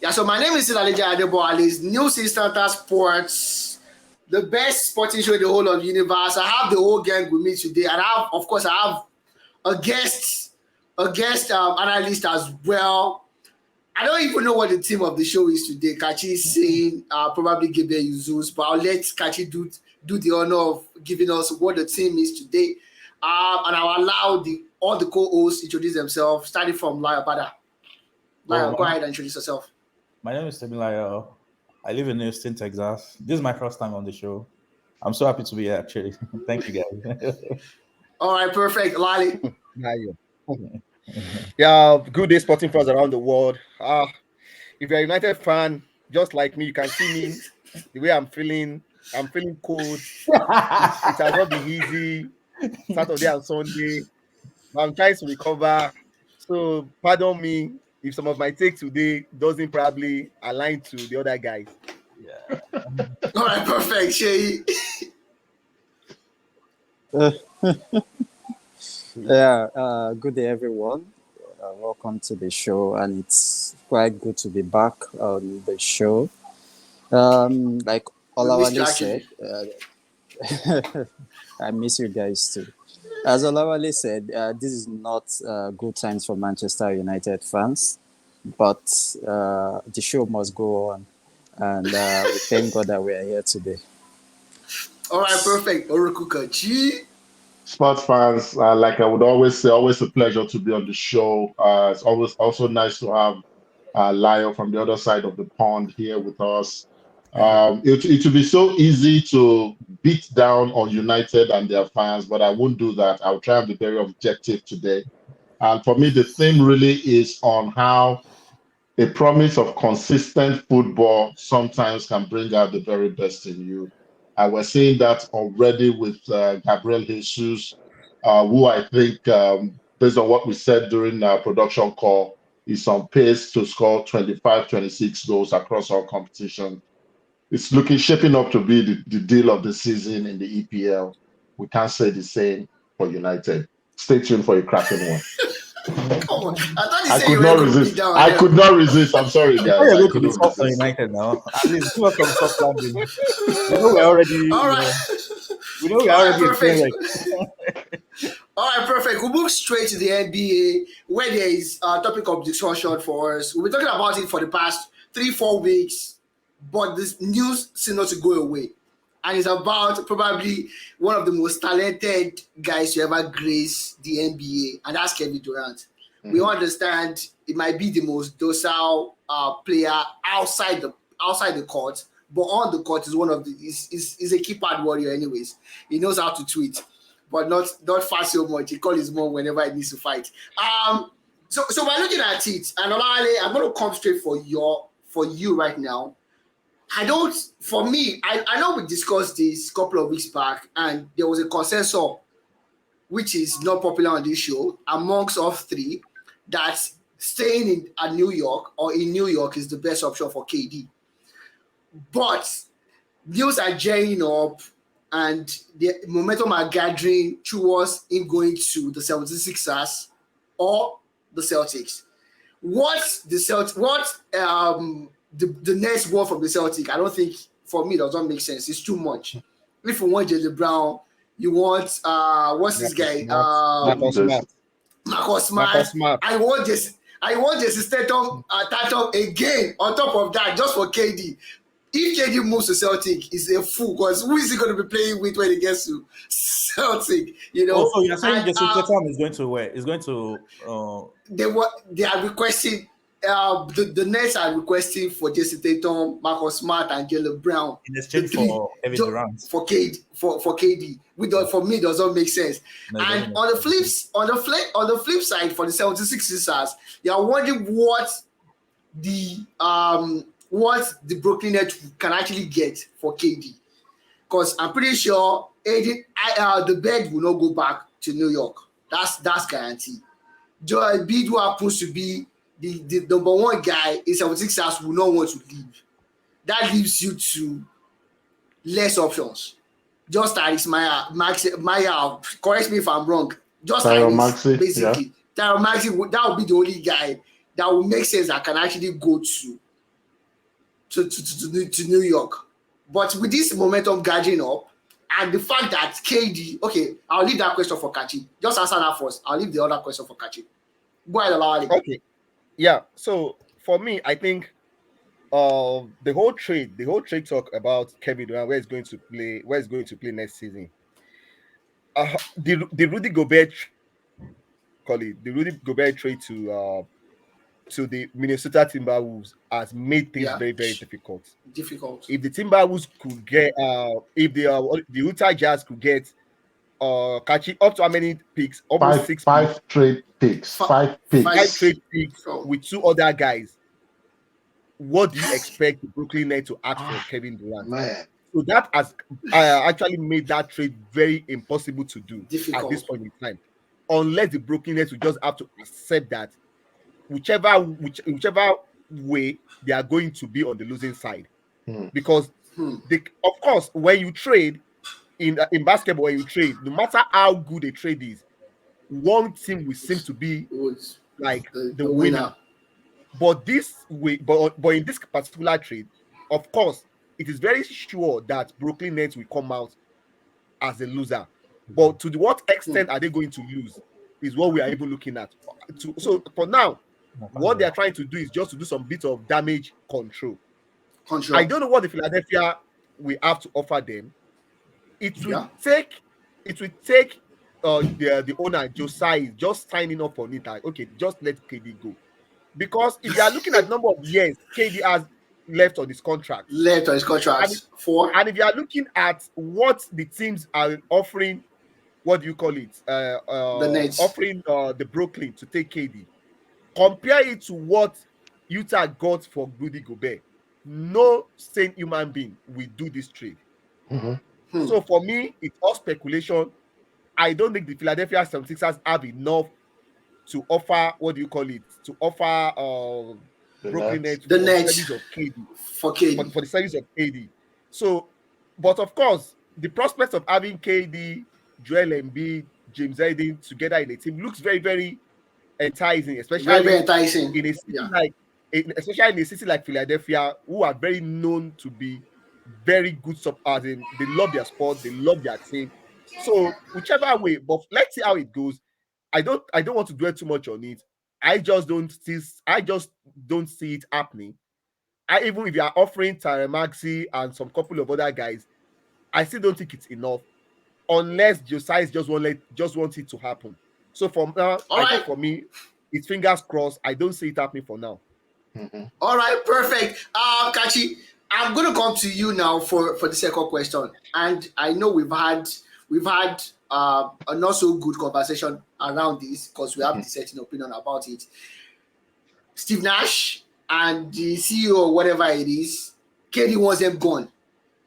Yeah, so my name is Silalija Adeboale's News Instanta Sports, the best sporting show in the whole of the universe. I have the whole gang with me today, and I have a guest analyst as well. I don't even know what the theme of the show is today. Kachi is saying probably Gabriel Jesus, but I'll let Kachi do the honor of giving us what the theme is today. And I'll allow all the co-hosts introduce themselves, starting from Laya Bada. Laya, go ahead and introduce yourself. My name is Temilayo. I live in Houston, Texas. This is my first time on the show. I'm so happy to be here, actually. Thank you, guys. All right, perfect. Lali. Yeah, good day, sporting fans around the world. If you're a United fan, just like me, you can see me the way I'm feeling. I'm feeling cold. It has not been easy. Saturday and Sunday. I'm trying to recover. So pardon me if some of my take today doesn't probably align to the other guys. Yeah. All right, perfect. Shay. Good day, everyone. Welcome to the show, and it's quite good to be back on the show. Like Olawale said, I miss you guys too. As Olawale said, this is not good times for Manchester United fans, but the show must go on, and we thank God that we are here today. All right, perfect. Orokukachi. Sports fans, like I would always say, always a pleasure to be on the show. It's always also nice to have Lyle from the other side of the pond here with us. It would be so easy to beat down on United and their fans, but I won't do that. I'll try and be very objective today. And for me, the theme really is on how a promise of consistent football sometimes can bring out the very best in you. We're seeing that already with Gabriel Jesus, who I think, based on what we said during our production call, is on pace to score 25, 26 goals across all competition. It's shaping up to be the deal of the season in the EPL. We can't say the same for United. Stay tuned for a cracking one. Come on. I could not resist. I could not resist. I'm sorry, guys. You're I going to be couldn't soft on resist. United now. At least give us some soft landing. We know we're already. All right. We know we're All right, already perfect. All right, perfect. We'll move straight to the NBA, where there is a topic of discussion for us. We've been talking about it for the past 3-4 weeks, but this news seems not to go away. And it's about probably one of the most talented guys to ever grace the NBA, and that's Kevin Durant. Mm-hmm. We understand it might be the most docile player outside the court, but on the court is a keypad warrior anyways. He knows how to tweet, but not fast so much. He calls his mom whenever he needs to fight. So we're looking at it, and I'm going to come straight for you right now. I know we discussed this a couple of weeks back, and there was a consensus, which is not popular on this show, amongst us three, that staying in New York is the best option for KD. But news are gearing up, and the momentum are gathering towards him going to the 76ers or the Celtics. The next word from the Celtic, I don't think, for me, does not make sense. It's too much. If you want Jalen Brown, you want what's this guy? Marcus Smart. I want Jason Tatum again on top of that, just for KD. If KD moves to Celtic, he's a fool, because who is he going to be playing with when he gets to Celtic? You know. Also, you're saying Jason Tatum is going to where? Is going to. They are requesting. The Nets are requesting for Jason Tatum, Marcus Smart, and Jalen Brown in exchange for Kevin Durant for KD. For me, does not make sense. No, and on the flip side, for the 76ers, you are wondering what the Brooklyn Nets can actually get for KD, because I'm pretty sure the bed will not go back to New York. That's guaranteed. Joel Embiid, who happens to be the number one guy in 76ers, will not want to leave. That leaves you to less options. Just Tyrese Maya, correct me if I'm wrong. Just Tyrese, basically. Yeah. Tyrese Maxey, that would be the only guy that would make sense that can actually go to to New York. But with this momentum gathering up, and the fact that KD, okay, I'll leave that question for Kachi. Just answer that first. I'll leave the other question for Kachi. Go ahead, Olawale. Okay. Yeah. So for me, I think the whole trade talk about Kevin Durant, where he's going to play next season. The Rudy Gobert trade to the Minnesota Timberwolves has made things Yeah. very, very difficult. Difficult. If the Timberwolves could get if the Utah Jazz could get catching up to how many picks? Almost five trade picks. Five picks. Five trade picks Oh. with two other guys. What do you expect the Brooklyn Nets to ask for Kevin Durant? Man. So that has actually made that trade very impossible to do Difficult. at this point in time. Unless the Brooklyn Nets will just have to accept that whichever way they are going to be on the losing side. Because of course, when you trade in basketball, when you trade, no matter how good a trade is, one team will seem to be like the winner. But this way, but in this particular trade, of course, it is very sure that Brooklyn Nets will come out as a loser. But to what extent are they going to lose is what we are even looking at. So for now, what they are trying to do is just to do some bit of damage control. I don't know what the Philadelphia will have to offer them. It will take the owner Josiah just signing up on it. Like, okay, just let KD go. Because if you are looking at number of years KD has left on his contract. And if you are looking at what the teams are offering, what do you call it? The Nets. Offering the Brooklyn to take KD. Compare it to what Utah got for Rudy Gobert. No sane human being will do this trade. So for me, it's all speculation. I don't think the Philadelphia 76ers have enough to offer, what do you call it? To offer Brooklyn Nets the Nets service of KD. For KD. For the service of KD. So, but of course, the prospect of having KD, Joel Embiid, James Harden together in a team looks very, very enticing, especially very enticing. In a city especially in a city like Philadelphia, who are very known to be very good as in they love their sport, they love their team. So whichever way, but let's see how it goes. I don't want to dwell too much on it. I just don't see it happening. Even if you are offering Tyrese Maxey and some couple of other guys, I still don't think it's enough unless Josiah just wants it to happen. So for now, think for me, it's fingers crossed. I don't see it happening for now. All right, perfect. Kachi, I'm going to come to you now for the second question. And I know we've had a not so good conversation around this because we have the certain opinion about it. Steve Nash and the CEO or whatever it is, KD wants them gone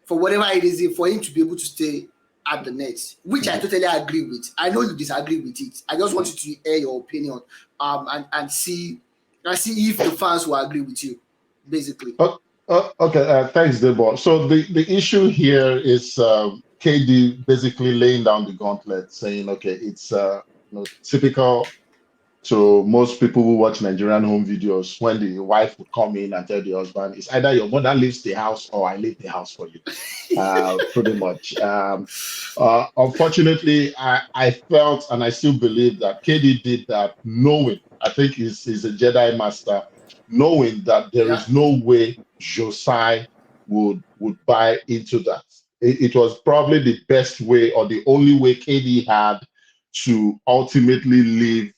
for whatever it is for him to be able to stay at the Nets, which I totally agree with. I know you disagree with it. I just want you to hear your opinion and see if the fans will agree with you, basically. Okay, thanks, Debo. So the issue here is KD basically laying down the gauntlet, saying, okay, it's typical to most people who watch Nigerian home videos when the wife would come in and tell the husband, it's either your mother leaves the house or I leave the house for you, pretty much. Unfortunately, I felt and I still believe that KD did that knowing, I think he's a Jedi master, knowing that there is no way Josiah would buy into that. It was probably the best way or the only way KD had to ultimately leave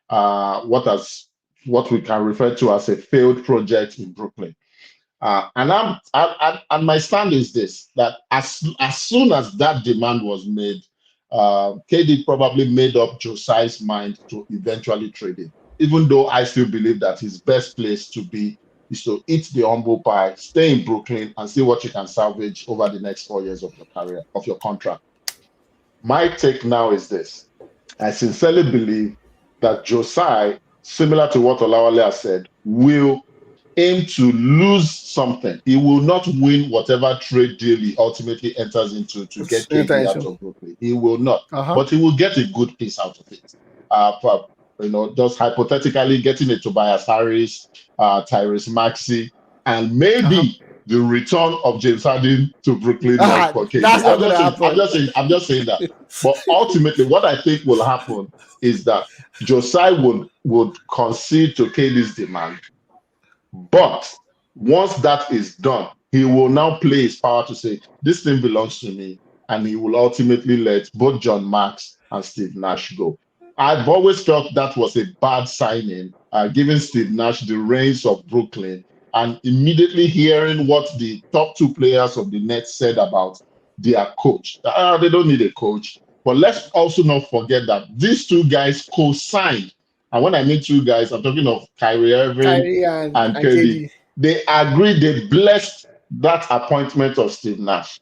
what we can refer to as a failed project in Brooklyn. And my stand is this, that as soon as that demand was made, KD probably made up Josiah's mind to eventually trade it, even though I still believe that his best place to be is to eat the humble pie, stay in Brooklyn, and see what you can salvage over the next 4 years of your career, of your contract. My take now is this. I sincerely believe that Josiah, similar to what Olawale has said, will aim to lose something. He will not win whatever trade deal he ultimately enters into to get KD out of Brooklyn. He will not. But he will get a good piece out of it. Just hypothetically getting a Tobias Harris, Tyrese Maxey, and maybe the return of James Harden to Brooklyn Nets for KD. That's not going to happen. I'm just saying that. But ultimately, what I think will happen is that Josiah would concede to KD's demand. But once that is done, he will now play his power to say, this thing belongs to me. And he will ultimately let both John Max and Steve Nash go. I've always felt that was a bad signing, giving Steve Nash the reins of Brooklyn, and immediately hearing what the top two players of the Nets said about their coach. They don't need a coach. But let's also not forget that these two guys co-signed. And when I mean two guys, I'm talking of Kyrie Irving and KD. They agreed, they blessed that appointment of Steve Nash.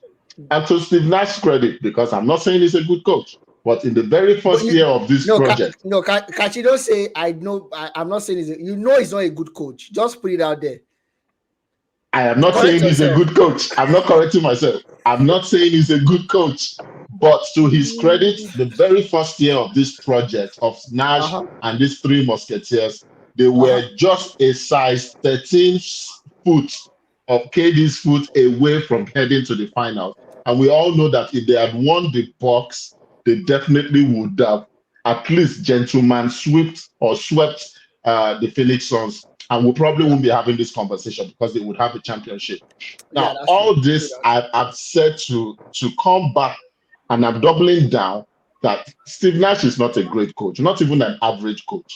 And to Steve Nash's credit, because I'm not saying he's a good coach, but in the very first year of this project. Kachi, don't say I know. I'm not saying he's not a good coach. Just put it out there. I am not saying he's a good coach. I'm not correcting myself. I'm not saying he's a good coach. But to his credit, the very first year of this project of Nash and these three Musketeers, they were just a size 13 foot of KD's foot away from heading to the final. And we all know that if they had won the Bucks, they definitely would have at least gentleman swept the Phoenix Suns, and we probably won't be having this conversation because they would have a championship. Now, all true. This I've said to come back, and I'm doubling down that Steve Nash is not a great coach, not even an average coach,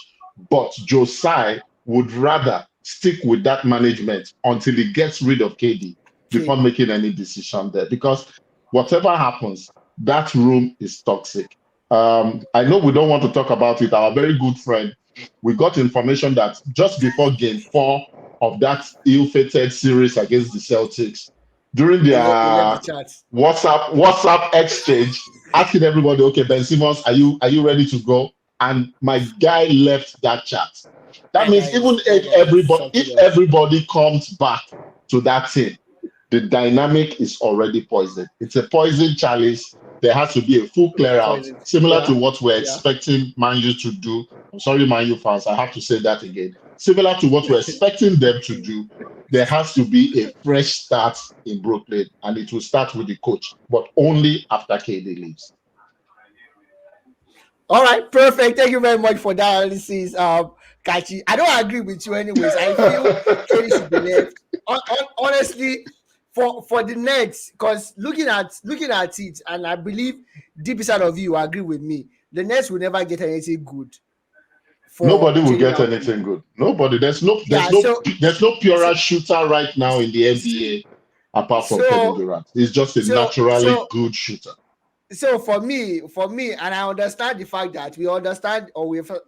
but Josiah would rather stick with that management until he gets rid of KD before making any decision there, because whatever happens, that room is toxic. I know we don't want to talk about it. Our very good friend, we got information that just before game 4 of that ill-fated series against the Celtics, during their WhatsApp exchange, asking everybody, okay, Ben Simmons, are you ready to go? And my guy left that chat. That means even if everybody comes back to that team, the dynamic is already poisoned. It's a poison chalice. There has to be a full clear out, similar to what we're expecting Man U to do. I'm sorry, Man U fans, I have to say that again. Similar to what we're expecting them to do, there has to be a fresh start in Brooklyn, and it will start with the coach, but only after KD leaves. All right, perfect. Thank you very much for that analysis, Kachi. I don't agree with you anyways. I feel KD should be left. Honestly, for the Nets, because looking at it, and I believe deep inside of you agree with me, the Nets will never get anything good. Nobody will get anything good. Nobody. There's no purer shooter right now in the NBA apart from Kevin Durant. He's just a naturally good shooter. So for me, and I understand the fact that we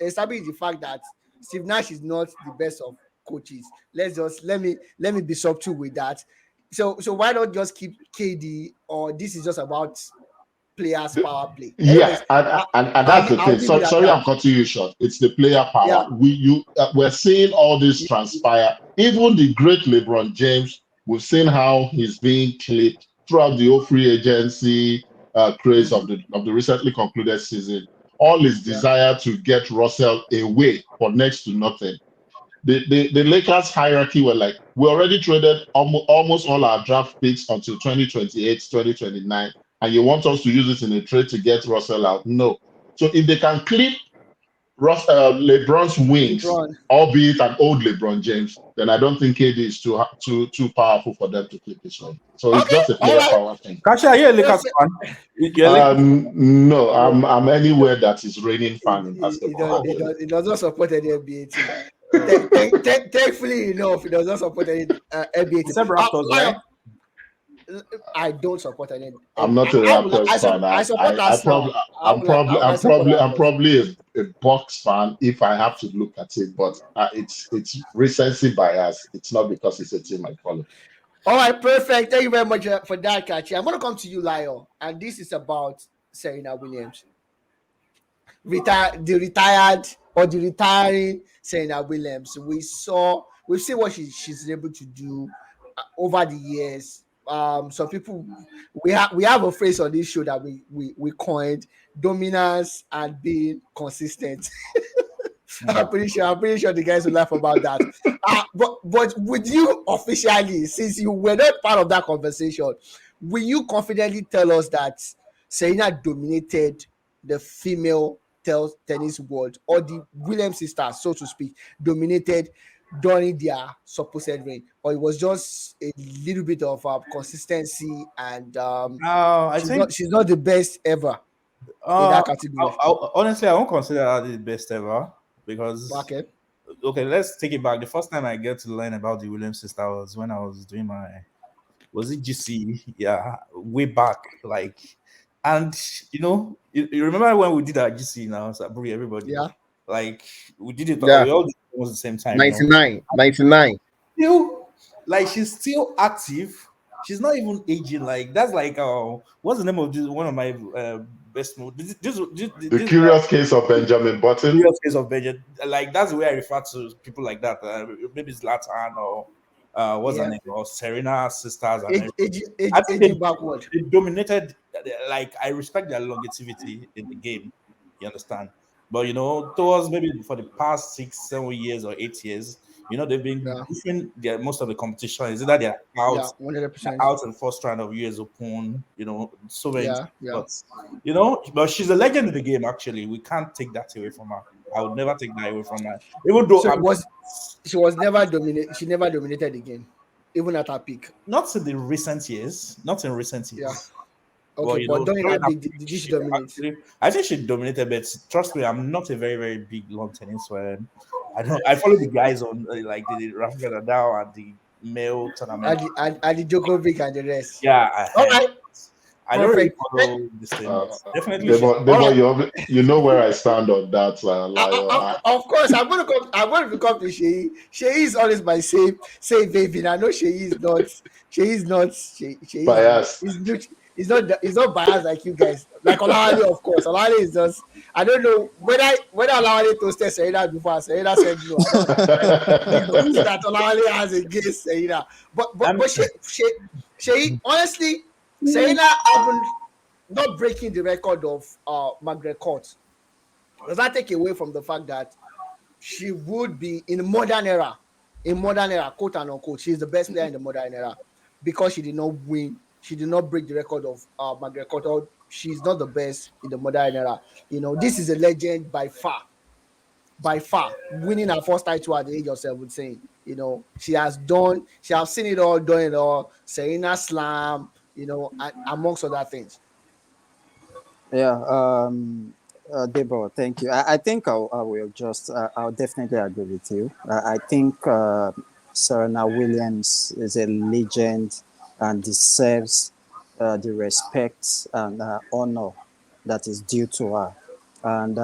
established the fact that Steve Nash is not the best of coaches. Let me be subtle with that. So why not just keep KD, or this is just about players' power play? Anyways, and that's the thing. Sorry, I'm cutting you short. It's the player power. Yeah. We're seeing all this transpire. Even the great LeBron James, we've seen how he's being clipped throughout the whole free agency craze of the recently concluded season. All his desire to get Russell away for next to nothing. The Lakers hierarchy were like, we already traded almost all our draft picks until 2028, 2029, and you want us to use it in a trade to get Russell out? No. So if they can clip LeBron's wings, albeit an old LeBron James, then I don't think KD is too powerful for them to clip his one. So it's just a player power thing. Kachi, are you a Lakers fan? No, I'm anywhere that is raining fan in basketball. It does not support any NBA team. Thankfully enough, it does not support any NBA team. I don't support any. I'm not a Raptors fan. I support Arsenal. I'm probably a Bucks fan if I have to look at it, but it's recency bias. It's not because it's a team I follow. All right, perfect. Thank you very much for that, Kachi. I'm going to come to you, Lyle, and this is about Serena Williams. The retiring Serena Williams. We've seen what she's able to do over the years. Some people, we have a phrase on this show that we coined: dominance and being consistent. I'm pretty sure the guys will laugh about that. But would you officially, since you were not part of that conversation, will you confidently tell us that Serena dominated the female tennis world, or the Williams sisters, so to speak, dominated during their supposed reign, or it was just a little bit of consistency, and I think she's not the best ever in that category? honestly, I won't consider that the best ever because Okay. okay, let's take it back. The first time I get to learn about the Williams sister was when I was doing was it GC? Yeah, way back, like, and you remember when we did our GC now, Sabri, everybody, Yeah. like, we did it, Yeah. we all did it almost the same time, 99. Still, like, she's still active. She's not even aging. Like, that's like, what's the name of this? One of my best movies. The Curious Case of Benjamin Button. Curious Case of Benjamin. Like, that's the way I refer to people like that. Maybe it's Latan or what's her Yeah. name, or Serena sisters and everything. Age, I think aging backward. they dominated. Like, I respect their longevity in the game. You understand? But towards maybe for the past 6, 7 years or 8 years, they've been Yeah. pushing most of the competition. Is it that they're out, Yeah. 100%. out in the first round of US Open? So many. Yeah. Yeah. But she's a legend in the game. Actually, we can't take that away from her. I would never take that away from her. Even though So she was never dominated. She never dominated the game, even at her peak. not in the recent years, not in recent years. Yeah. Okay, Well, but during her during peak, did she dominate? I think she dominated, but trust me, I'm not a very, very big lawn tennis fan. I follow the guys on like the Rafa Nadal and the male tournament. And the Djokovic and the rest. Yeah, All right. I don't really Perfect. follow this thing. But definitely, Debo, you know where I stand on that, Lyle. Of course, I'm going to come to Shei. Shei is always my same baby. I know Shei is not. Biased. He's not biased like you guys. Like Olawale, of course. Olawale is just. I don't know whether Olawale toasted Serena before. Serena said no. I don't know. The goose that Olawale has against Serena, but Shei, honestly, Serena haven't not breaking the record of Margaret Court. Does that take away from the fact that she would be in the modern era, quote and unquote, she's the best player in the modern era because she did not win, she did not break the record of Margaret Court, or she's not the best in the modern era. This is a legend by far, winning her first title at the age of 17. She has seen it all, done it all. Serena Slam, amongst other things. Yeah, Deborah, thank you. I think I will just, I'll definitely agree with you. I think Serena Williams is a legend and deserves the respect and honor that is due to her. And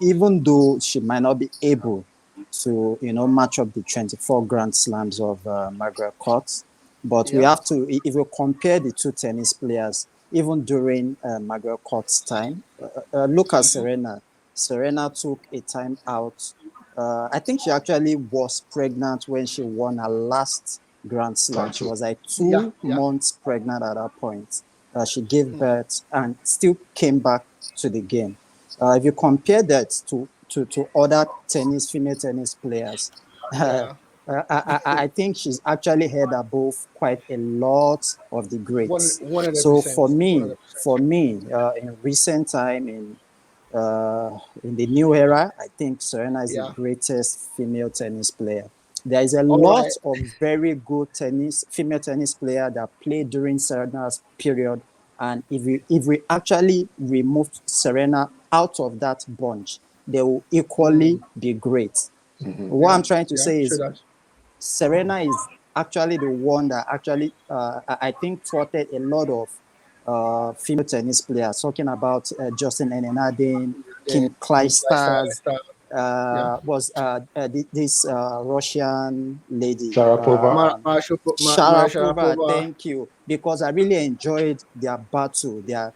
even though she might not be able to, match up the 24 Grand Slams of Margaret Court, but we have to, if we compare the two tennis players, even during Margaret Court's time, look at Serena. Serena took a time out. I think she actually was pregnant when she won her last Grand Slam. She was like 2 months pregnant at that point. She gave birth and still came back to the game. If you compare that to other female tennis players, I think she's actually head above quite a lot of the greats. 100%, so for me, 100%. In recent time, in the new era, I think Serena is the greatest female tennis player. There is a lot of very good female tennis players that played during Serena's period, and if we actually removed Serena out of that bunch, they will equally be great. What I'm trying to say is Serena is actually the one that actually, I think, thwarted a lot of female tennis players, talking about Justin Enenadin, Kim Clijsters, was this Russian lady. Sharapova. Sharapova, thank you. Because I really enjoyed their battle, their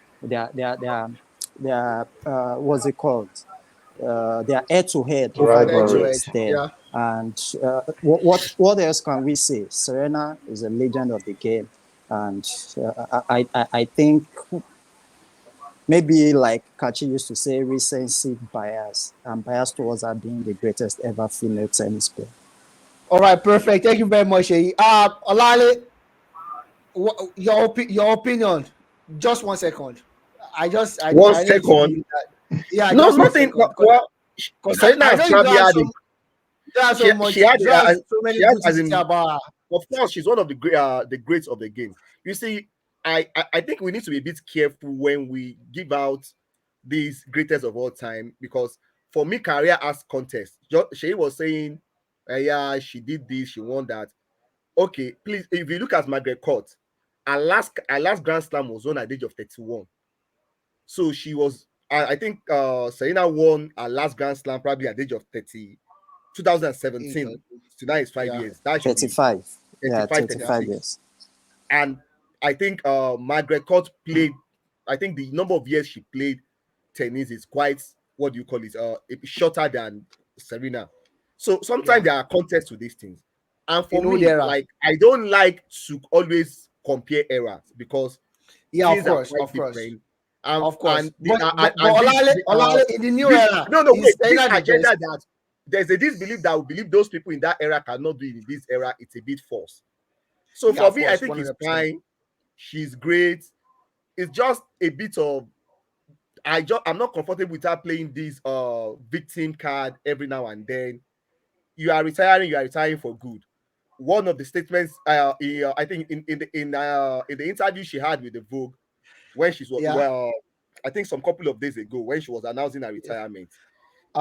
what's it called? Their head-to-head over the there. And what else can we say? Serena is a legend of the game, and I think maybe like Kachi used to say, recency bias. I'm biased towards her being the greatest ever female tennis player. All right, perfect. Thank you very much, Sheyi. Olale, your opinion. Just 1 second. One I need to give second. you that. Yeah, No, just 1 nothing. second. Well, Because Serena I has know you probably don't have had so it. you don't have so much. She has You don't have so she many has good as things to say in, about her. of course, she's one of the greats of the game. You see, I think we need to be a bit careful when we give out these greatest of all time, because for me, career as contest. She was saying, yeah, she did this, she won that. Okay, please, if you look at Margaret Court, her last Grand Slam was won at the age of 31. So she was, I think Serena won her last Grand Slam probably at the age of 30, Age 2017. of- So that is 5 Yeah, years. That should be 35. Yeah, 35, 35 36. years. And I think Margaret Court played, I think the number of years she played tennis is quite, what do you call it, shorter than Serena. So sometimes yeah. there are contests to these things. And for In old me, era. like, I don't like to always compare eras, because Yeah, things are quite of course, different. of course. And the But and Olale in the new this era no no wait, is this China the agenda best. that there's a disbelief that we believe those people in that era cannot do it in this era, it's a bit false. So Yeah, for of me, I course, think it's 100%. fine. She's great. It's just a bit of, I'm not comfortable with her playing this victim card every now and then. You are retiring for good. One of the statements, I think in the interview she had with the Vogue, when she's, Yeah. well, I think some couple of days ago, when she was announcing her retirement,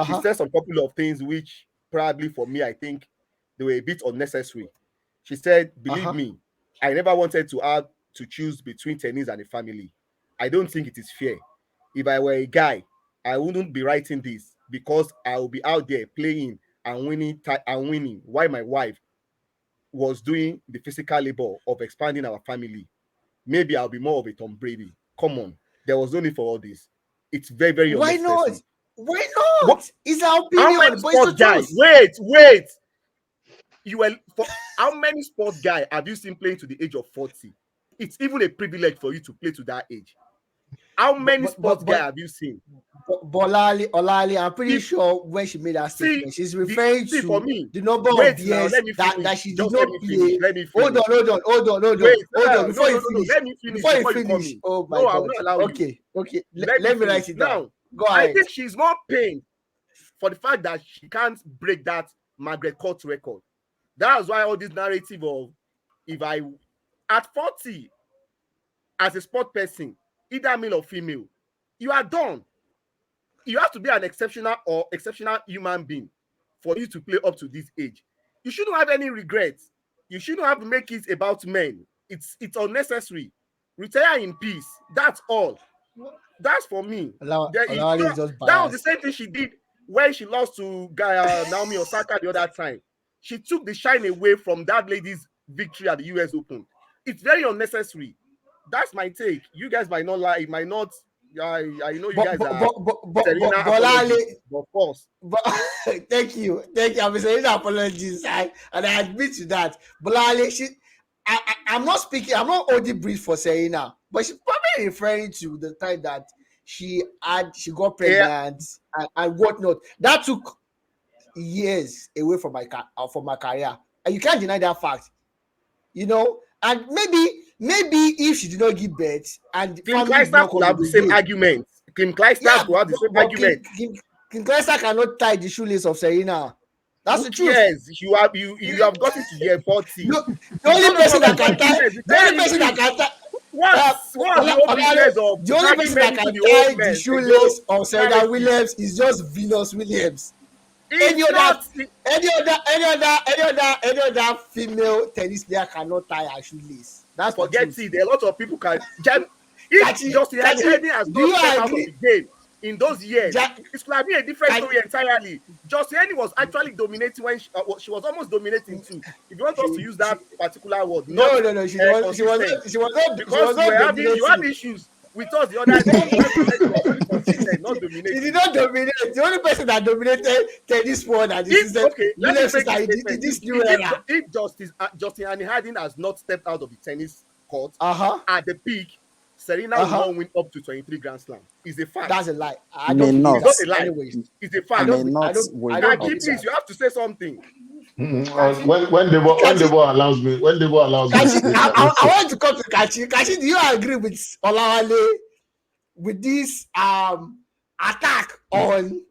she Uh-huh. said some couple of things which probably for me, I think they were a bit unnecessary. She said, believe Uh-huh. me, I never wanted to have to choose between tennis and a family. I don't think it is fair. If I were a guy, I wouldn't be writing this, because I will be out there playing and winning while my wife was doing the physical labor of expanding our family. Maybe I'll be more of a Tom Brady. Come on. There was no need for all this. It's very, very Why not? unnecessary. Why What, not? It's our how many opinion, but it's the sports guy? truth. Wait. You were for how many sports guy have you seen playing to the age of 40? It's even a privilege for you to play to that age. How But many but sports but guy but, have you seen? but Olali, I'm pretty If sure when she made that see statement, she's the referring see for to me, the number of wait now, years let me finish. that she did Just let not me finish. play. Let me Hold on, finish. hold Wait, on. no, Before no, you no, no. finish, Let me finish before you come in. oh my No, I will God. not allow you. Okay. Let me Let me finish. write it down. Now, Go I ahead. think she's more pained for the fact that she can't break that Margaret Court record. That's why all this narrative of, if I at 40 as a sport person, either male or female, you are done. You have to be an exceptional human being for you to play up to this age. You shouldn't have any regrets. You shouldn't have to make it about men. It's unnecessary. Retire in peace. That's all. That's for me. Olali is just That was the biased. same thing she did when she lost to Naomi Osaka the other time. She took the shine away from that lady's victory at the US Open. It's very unnecessary. That's my take. You guys might not like, might not. I know you guys are Serena Olali, apologists, but of course. but thank you. I'm saying apologies, and I admit to that. But Olali, I'm not speaking. I'm not holding breath for Serena, but she's probably referring to the time that she got Yeah, pregnant and whatnot. That took years away from my career, and you can't deny that fact. And maybe if she did not give birth and the Kim family did Kleister not could come have in the same again, argument. Kim Kleister yeah, could have the same but argument. King Clester cannot tie the shoelace of Serena. That's Who the truth. cares? You have gotten to year 40. No, the only No, person that but can who tie cares? the only Retire in person that peace. can tie What's the whole business of the only dragging person men that into can the old tie the men shoelace of Serena narrative? Williams is just Venus Williams. Any It's other not. any other female tennis player cannot tie her shoelace. That's the Forget truth. it. A lot of people can. If Justin Kachi, Henry has do not you stepped out of agree? the game in those years, Ja, it could have been a different Kachi, story entirely. Justin Henry was actually dominating when she was almost dominating too. If you want us to use she that particular word, not no, consistent, she was because not you had dominating. issues with us the other day when we said she was only consistent, not She did dominating. not dominate. The only person that dominated tennis sport and the If system, okay, let me Williams make sister, this in statement. this new era. If Justin Henry Harding has not stepped out of the tennis court Uh-huh. at the peak, Serena will not win up to 23 Grand Slam. It's a fact. That's a lie. I May don't believe not. It's that. not a lie. Anyways, It's a I fact. May don't. not I don't. win I don't up Kachi, believe to. please, that. you have to say something. When Debo allows me to Kachi, speak, I, I I, don't I say. want to come to Kachi. Kachi, do you agree with Olawale with this attack on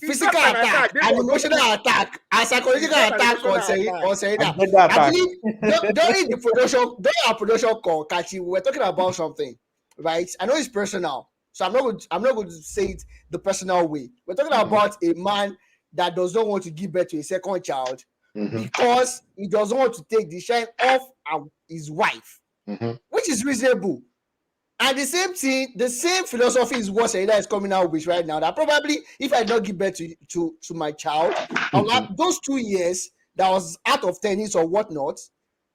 It's not physical an attack attack. and Debo, don't emotional put. attack and It's psychological not an attack emotional attack. on I Serena? get that I attack. believe during our production call, Kachi, we were talking about something, right? I know it's personal, so I'm not going to say it the personal way. We're talking about a man that does not want to give birth to a second child Mhm, because he doesn't want to take the shine off his wife, mhm. which is reasonable. And the same thing, the same philosophy is what Serena is coming out with right now. That probably if I don't give birth to my child, I'll have those 2 years that I was out of tennis or whatnot,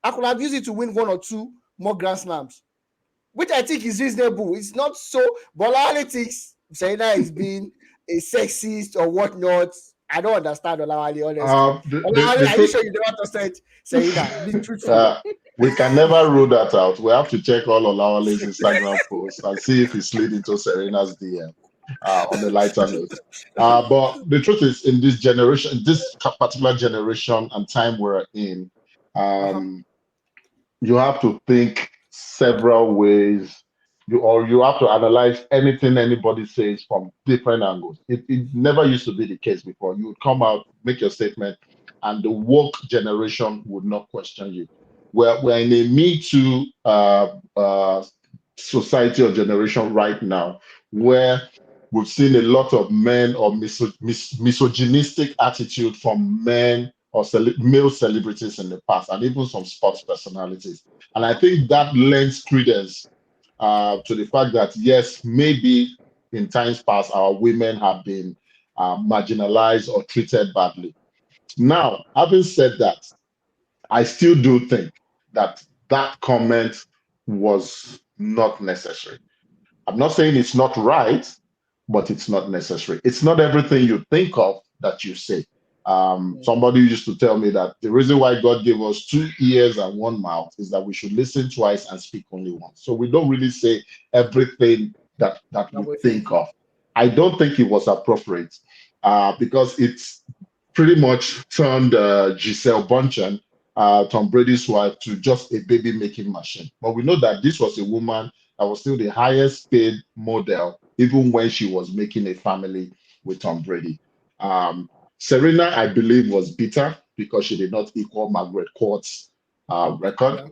I could have used it to win 1 or 2 more Grand Slams, which I think is reasonable. It's not so. Bolawale thinks Serena is being a sexist or whatnot. I don't understand Olawale, honestly. Olawale, The are you truth, sure you never trusted Serena? Be truthful. we can never rule that out. We have to check all Olawale's Instagram posts and see if he slid into Serena's DM on a lighter note. But the truth is, in this generation, this particular generation and time we're in, um, you have to think several ways. You have to analyze anything anybody says from different angles. It never used to be the case before. You would come out, make your statement, and the woke generation would not question you. We're in a Me Too society or generation right now where we've seen a lot of men or misogynistic attitude from men or male celebrities in the past, and even some sports personalities. And I think that lends credence to the fact that, yes, maybe in times past, our women have been marginalized or treated badly. Now, having said that, I still do think that that comment was not necessary. I'm not saying it's not right, but it's not necessary. It's not everything you think of that you say. Somebody used to tell me that the reason why God gave us 2 ears and 1 mouth is that we should listen twice and speak only once. So we don't really say everything that we think of. I don't think it was appropriate because it's pretty much turned Giselle Bundchen, Tom Brady's wife, to just a baby making machine. But we know that this was a woman that was still the highest paid model, even when she was making a family with Tom Brady. Serena, I believe, was bitter because she did not equal Margaret Court's record.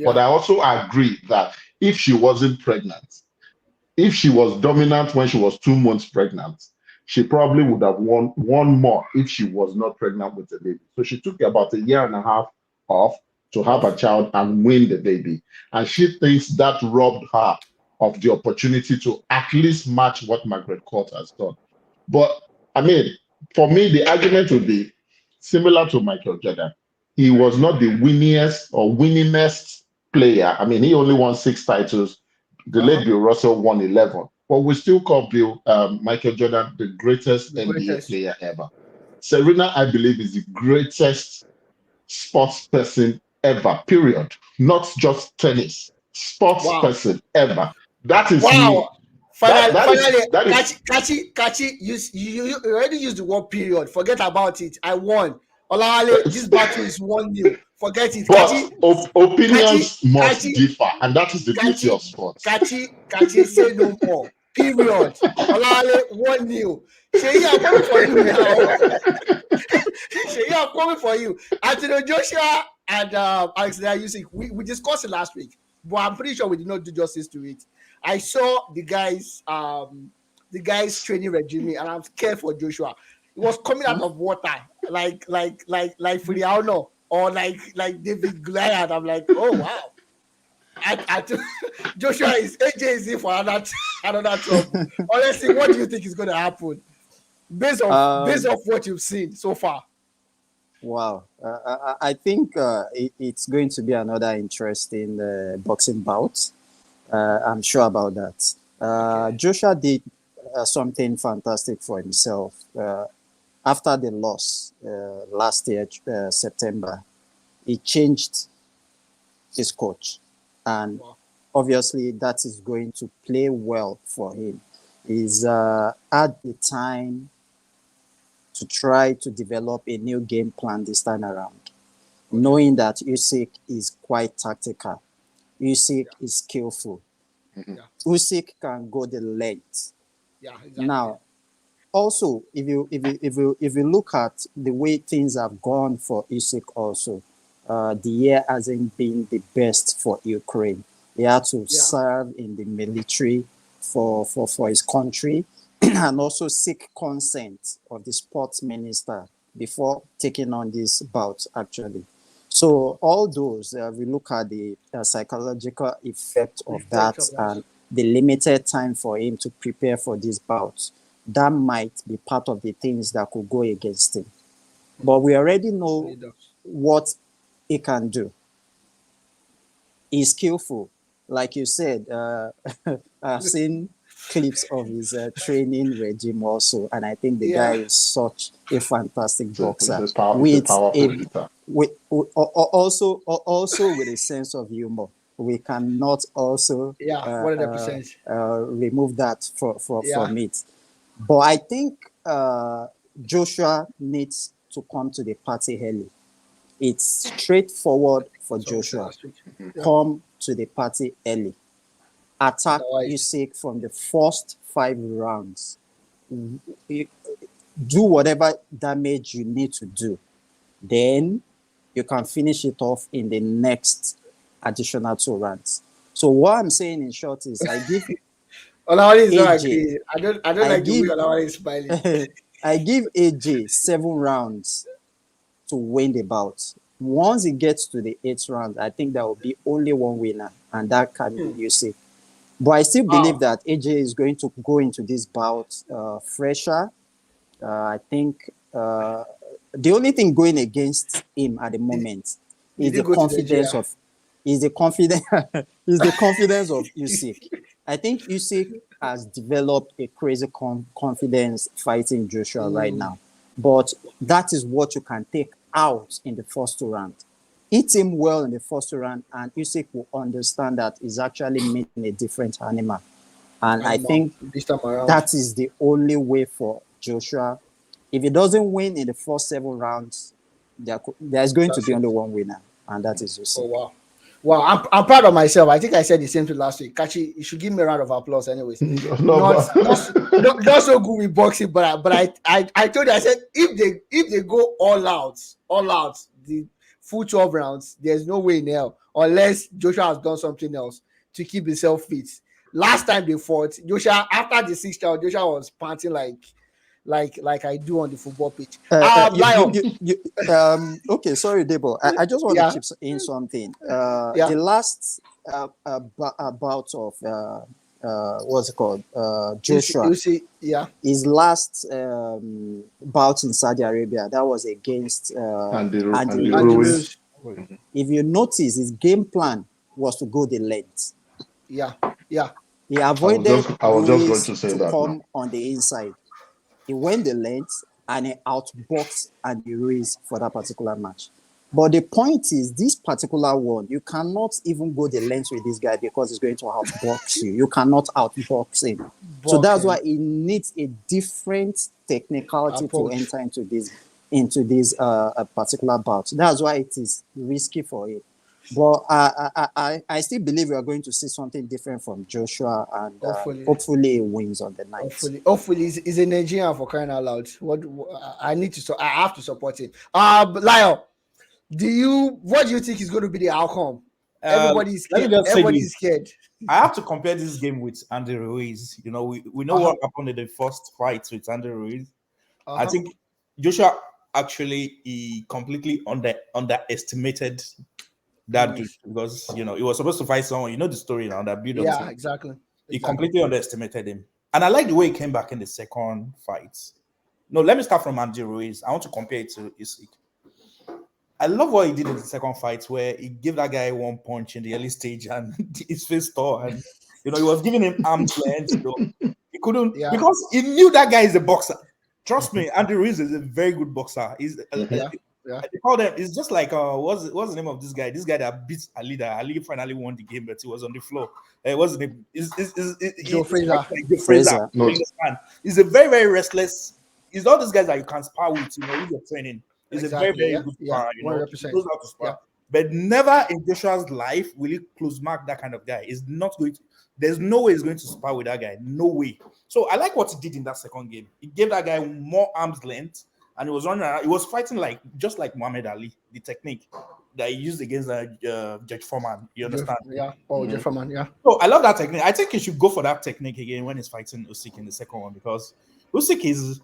But I also agree that if she wasn't pregnant, if she was dominant when she was 2 months pregnant, she probably would have won more if she was not pregnant with the baby. So she took about a year and a half off to have a child and win the baby. And she thinks that robbed her of the opportunity to at least match what Margaret Court has done. But I mean, for me, the argument would be similar to Michael Jordan. He was not the winningest player. I mean, he only won 6 titles. The late Bill Russell won 11. But we still call Michael Jordan the greatest NBA player ever. Serena, I believe, is the greatest sports person ever, period. Not just tennis. Sports person ever. That is me. Finally, That is Kachi, you already used the word period. Forget about it. I won. Olawale, this battle is 1-0. Forget it. But opinions must Kachi, differ, and that is the beauty of sports. Kachi, say no more. Period. Olawale, 1-0. Sheyi, I'm coming for you now. Sheyi, I'm coming for you. Anthony Joshua and Alexander Usyk, we discussed it last week, but I'm pretty sure we did not do justice to it. I saw the guys' training regime, and I'm scared for Joshua. It was coming out of water, like Furiano or like David Goliath. I'm like, oh wow. Joshua AJ is in for another trouble. Honestly, what do you think is going to happen based off what you've seen so far? Wow, I think it's going to be another interesting boxing bout. I'm sure about that. Joshua did something fantastic for himself after the loss last year, September. He changed his coach, and obviously that is going to play well for him, is at the time to try to develop a new game plan this time around, knowing that Usyk is quite tactical. Usyk is skillful. Yeah. Usyk can go the length. Yeah, exactly. Now, also, if you look at the way things have gone for Usyk, also, the year hasn't been the best for Ukraine. He had to serve in the military for his country and also seek consent of the sports minister before taking on this bout, actually. So all those, we look at the psychological effect of that and the limited time for him to prepare for this bout. That might be part of the things that could go against him. But we already know what he can do. He's skillful. Like you said, I've seen clips of his training regime also, and I think the guy is such a fantastic boxer. Also with a sense of humor. We cannot also 100% remove that from it. But I think Joshua needs to come to the party early. It's straightforward for Joshua. Come to the party early. Attack Usyk from the first 5 rounds. Do whatever damage you need to do. Then you can finish it off in the next additional 2 rounds. So what I'm saying in short is I give AJ, I don't like the way Olawale is smiling. I give AJ 7 rounds to win the bout. Once it gets to the 8th round, I think there will be only one winner, and that can be Usyk. But I still believe that AJ is going to go into this bout fresher. I think the only thing going against him at the moment is the confidence of the confidence of Usyk. I think Usyk has developed a crazy confidence fighting Joshua right now. But that is what you can take out in the first 2 rounds. Hit him well in the first 2 rounds, and Usyk will understand that he's actually meeting a different animal. And I think that is the only way for Joshua. If he doesn't win in the first 7 rounds, there's going to be only one winner, and that is Usyk. Oh, wow, I'm proud of myself. I think I said the same thing last week. Kachi, you should give me a round of applause anyways. Not so good with boxing, but I told you, I said if they go all out, the full 12 rounds, there's no way in hell unless Joshua has done something else to keep himself fit. Last time they fought, Joshua, after the 6th round, Joshua was panting like I do on the football pitch. Okay, sorry, Debo. I just want to chip in something. The last bout of what's it called? Joshua. His last bout in Saudi Arabia, that was against Andy Ruiz. If you notice, his game plan was to go the length. Yeah. He avoided I was just going to say to that come on the inside. He went the length and he outboxed Andy Ruiz for that particular match. But the point is, this particular one, you cannot even go the length with this guy because he's going to outbox you. You cannot outbox him. So that's why he needs a different technicality to enter into this particular bout. That's why it is risky for him. But I still believe we are going to see something different from Joshua, and hopefully he wins on the night. Hopefully he's a Nigerian, for crying out loud. I have to support him. But Lyle, what do you think is going to be the outcome? Everybody's scared. I have to compare this game with Andy Ruiz. You know, we know what happened in the first fight with Andy Ruiz. I think Joshua actually he completely underestimated that dude, because he was supposed to fight someone. You know the story now, that build up. Yeah, exactly. He completely underestimated him. And I like the way he came back in the second fight. No, let me start from Andy Ruiz. I want to compare it to Usyk. I love what he did in the second fight, where he gave that guy one punch in the early stage and his face tore, and he was giving him arm's length. He couldn't, because he knew that guy is a boxer. Trust me, Andy Ruiz is a very good boxer. Yeah. They call them. It's just like what's the name of this guy? This guy that beat Ali. That Ali finally won the game, but he was on the floor. What's the name? Joe Fraser. Like Joe Fraser. Fraser. You understand? He's a very very restless. He's all these guys that you can spar with. You know, with your training. He's a very very good spar. You know, 100%. he knows how to spar. Yeah. But never in Joshua's life will he close mark that kind of guy. He's not going to. There's no way he's going to spar with that guy. No way. So I like what he did in that second game. He gave that guy more arm's length. And he was running around. He was fighting just like Muhammad Ali, the technique that he used against Judge Foreman. You understand? Yeah. Oh, Judge Foreman. Yeah. So I love that technique. I think he should go for that technique again when he's fighting Usyk in the second one, because Usyk is.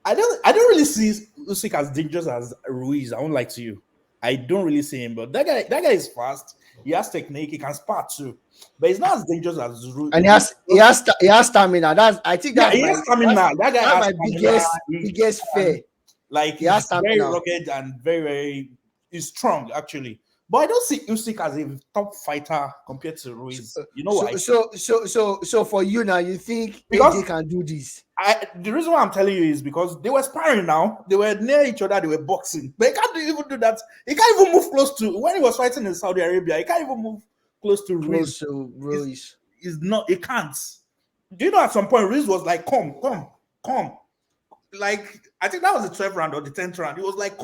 I don't really see Usyk as dangerous as Ruiz. I won't lie to you. I don't really see him, but that guy is fast. He has technique. He can spar too, but he's not as dangerous as Ruiz. And he has stamina. I think that's he has stamina. That guy has my stamina. biggest fear. Like he's very rugged and very, very he's strong actually. But I don't see Usyk as a top fighter compared to Ruiz. You know why? So for you now, you think because AJ can do this? The reason why I'm telling you is because they were sparring now. They were near each other. They were boxing. But he can't even do that. He can't even move close to when he was fighting in Saudi Arabia. He can't even move close to Ruiz. He's not. He can't. Do you know at some point Ruiz was like, "Come." Like I think that was the 12th round or the 10th round. He was like,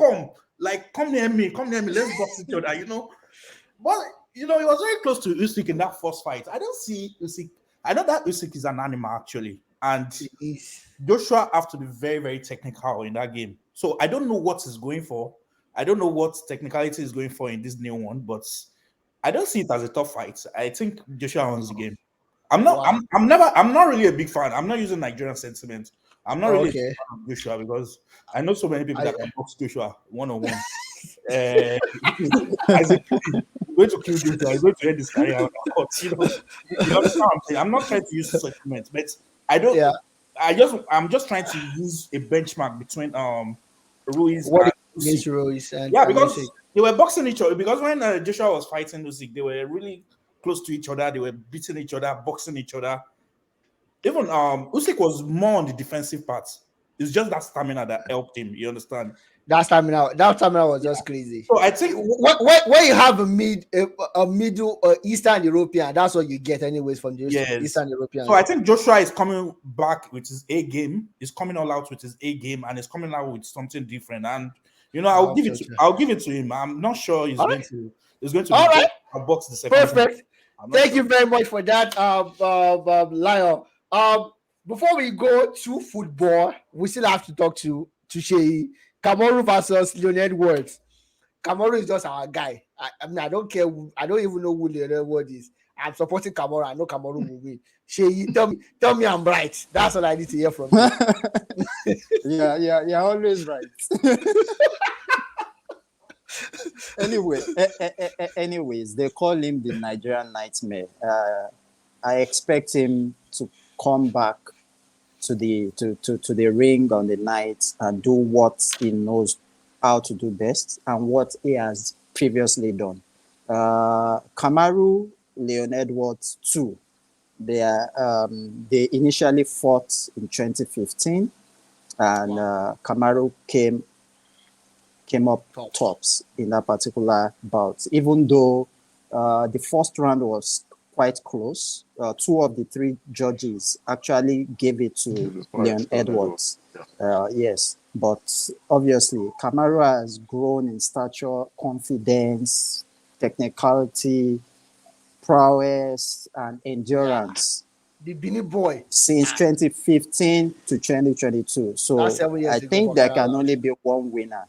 come near me, let's box each other, you know. But you know, he was very close to Usyk in that first fight. I don't see Usyk. I know that Usyk is an animal actually, and Joshua have to be very, very technical in that game. So I don't know what he's going for. I don't know what technicality is going for in this new one, but I don't see it as a tough fight. I think Joshua wins the game. I'm not really a big fan. I'm not using Nigerian sentiment. I'm not really a fan of Joshua because I know so many people that can box Joshua one-on-one. Going to kill Joshua, he's going to end his career on the court. You understand what I'm saying? I'm not trying to use sentiment, but I don't. Yeah. I'm just trying to use a benchmark between Ruiz and Ruiz and because they were boxing each other. Because when Joshua was fighting Usyk, they were really close to each other. They were beating each other, boxing each other. Even Usyk was more on the defensive part. It's just that stamina that helped him. You understand? That stamina was just crazy. So I think when you have a middle Eastern European, that's what you get anyways from the Eastern European. So I think Joshua is coming back with his A game. He's coming all out with his A game, and he's coming out with something different. And you know, I'll give it to him. I'm not sure he's going to all right. Box the second. Perfect. Thank you very much for that, Lyle. Before we go to football, we still have to talk to Sheyi. Kamaru versus Leon Edwards. Kamaru is just our guy. I mean, I don't care. I don't even know who Leon Edwards is. I'm supporting Kamaru. I know Kamaru will win. Sheyi, tell me I'm right. That's all I need to hear from you. Yeah, you're always right. Anyways, they call him the Nigerian Nightmare. I expect him to come back to the ring on the night and do what he knows how to do best and what he has previously done. Kamaru, Leon Edwards too. They initially fought in 2015, and Kamaru came up tops in that particular bout. Even though the first round was quite close, 2 of the 3 judges actually gave it to Leon Edwards. Yes, but obviously Kamaru has grown in stature, confidence, technicality, prowess, and endurance. The Benin boy. Since 2015 to 2022. So I think there can only be one winner.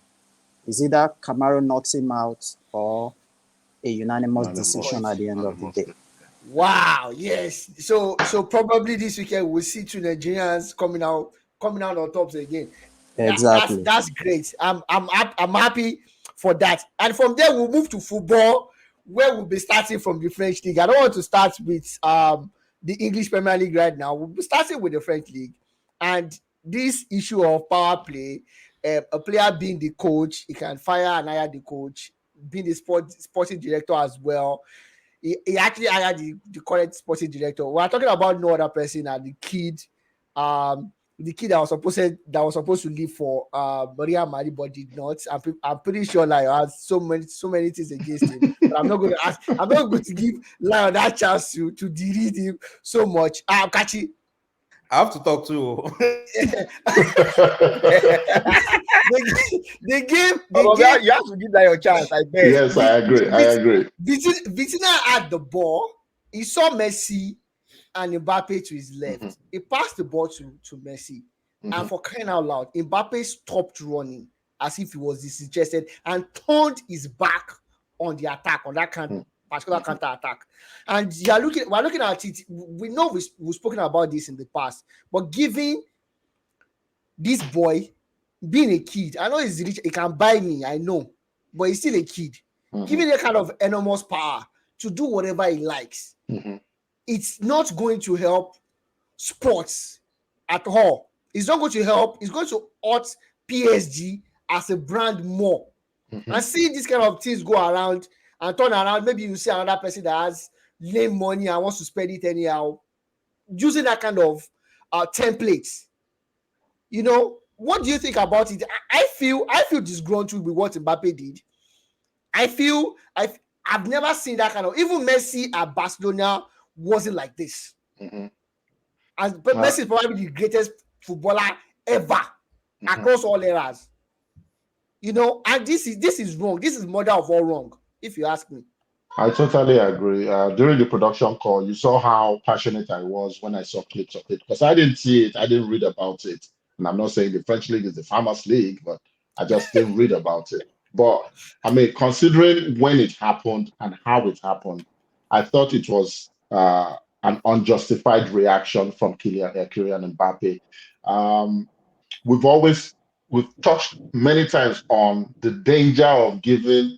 It's either Kamaru knocks him out or a unanimous decision at the end of the day. Wow, yes. So probably this weekend we'll see 2 Nigerians coming out on tops again. Exactly. That's great. I'm happy for that. And from there we'll move to football, where we'll be starting from the French league. I don't want to start with the English Premier League right now. We'll be starting with the French league, and this issue of power play, a player being the coach, he can fire and hire the coach, being the sporting director as well. He actually hired the current sporting director. We're talking about no other person than the kid, the kid that was supposed to leave for Maria Mari but did not. I'm pretty sure Lion has so many things against him. But I'm not going to give Lion that chance to deride him so much. Kachi. I have to talk to. The game You have to give that your chance, I bet. Yes, I agree. I agree. Vitina had the ball. He saw Messi and Mbappe to his left. Mhm. He passed the ball to Messi. And Mhm. for crying out loud, Mbappe stopped running as if he was disinterested and turned his back on the attack, on that particular counter attack. And we're looking at it. We know we've spoken about this in the past, but giving this boy being a kid, I know he's rich, he can buy me, I know, but he's still a kid. Mhm. Giving that kind of enormous power to do whatever he likes, Mhm. it's not going to help sports at all. It's not going to help. It's going to hurt PSG as a brand more. Mhm. And seeing these kind of things go around and turn around, maybe you see another person that has lame money and wants to spend it anyhow, using that kind of templates. You know, what do you think about it? I feel disgruntled with what Mbappe did. I've never seen that kind of, even Messi at Barcelona wasn't like this. Mhm. But Messi is probably the greatest footballer ever across all eras. You know, and this is wrong. This is mother of all wrong, if you ask me. I totally agree. During the production call, you saw how passionate I was when I saw clips of it because I didn't see it, I didn't read about it. And I'm not saying the French league is the farmers' league, but I just didn't read about it. But I mean, considering when it happened and how it happened, I thought it was an unjustified reaction from Kylian Mbappe. Um, we've always we've touched many times on the danger of giving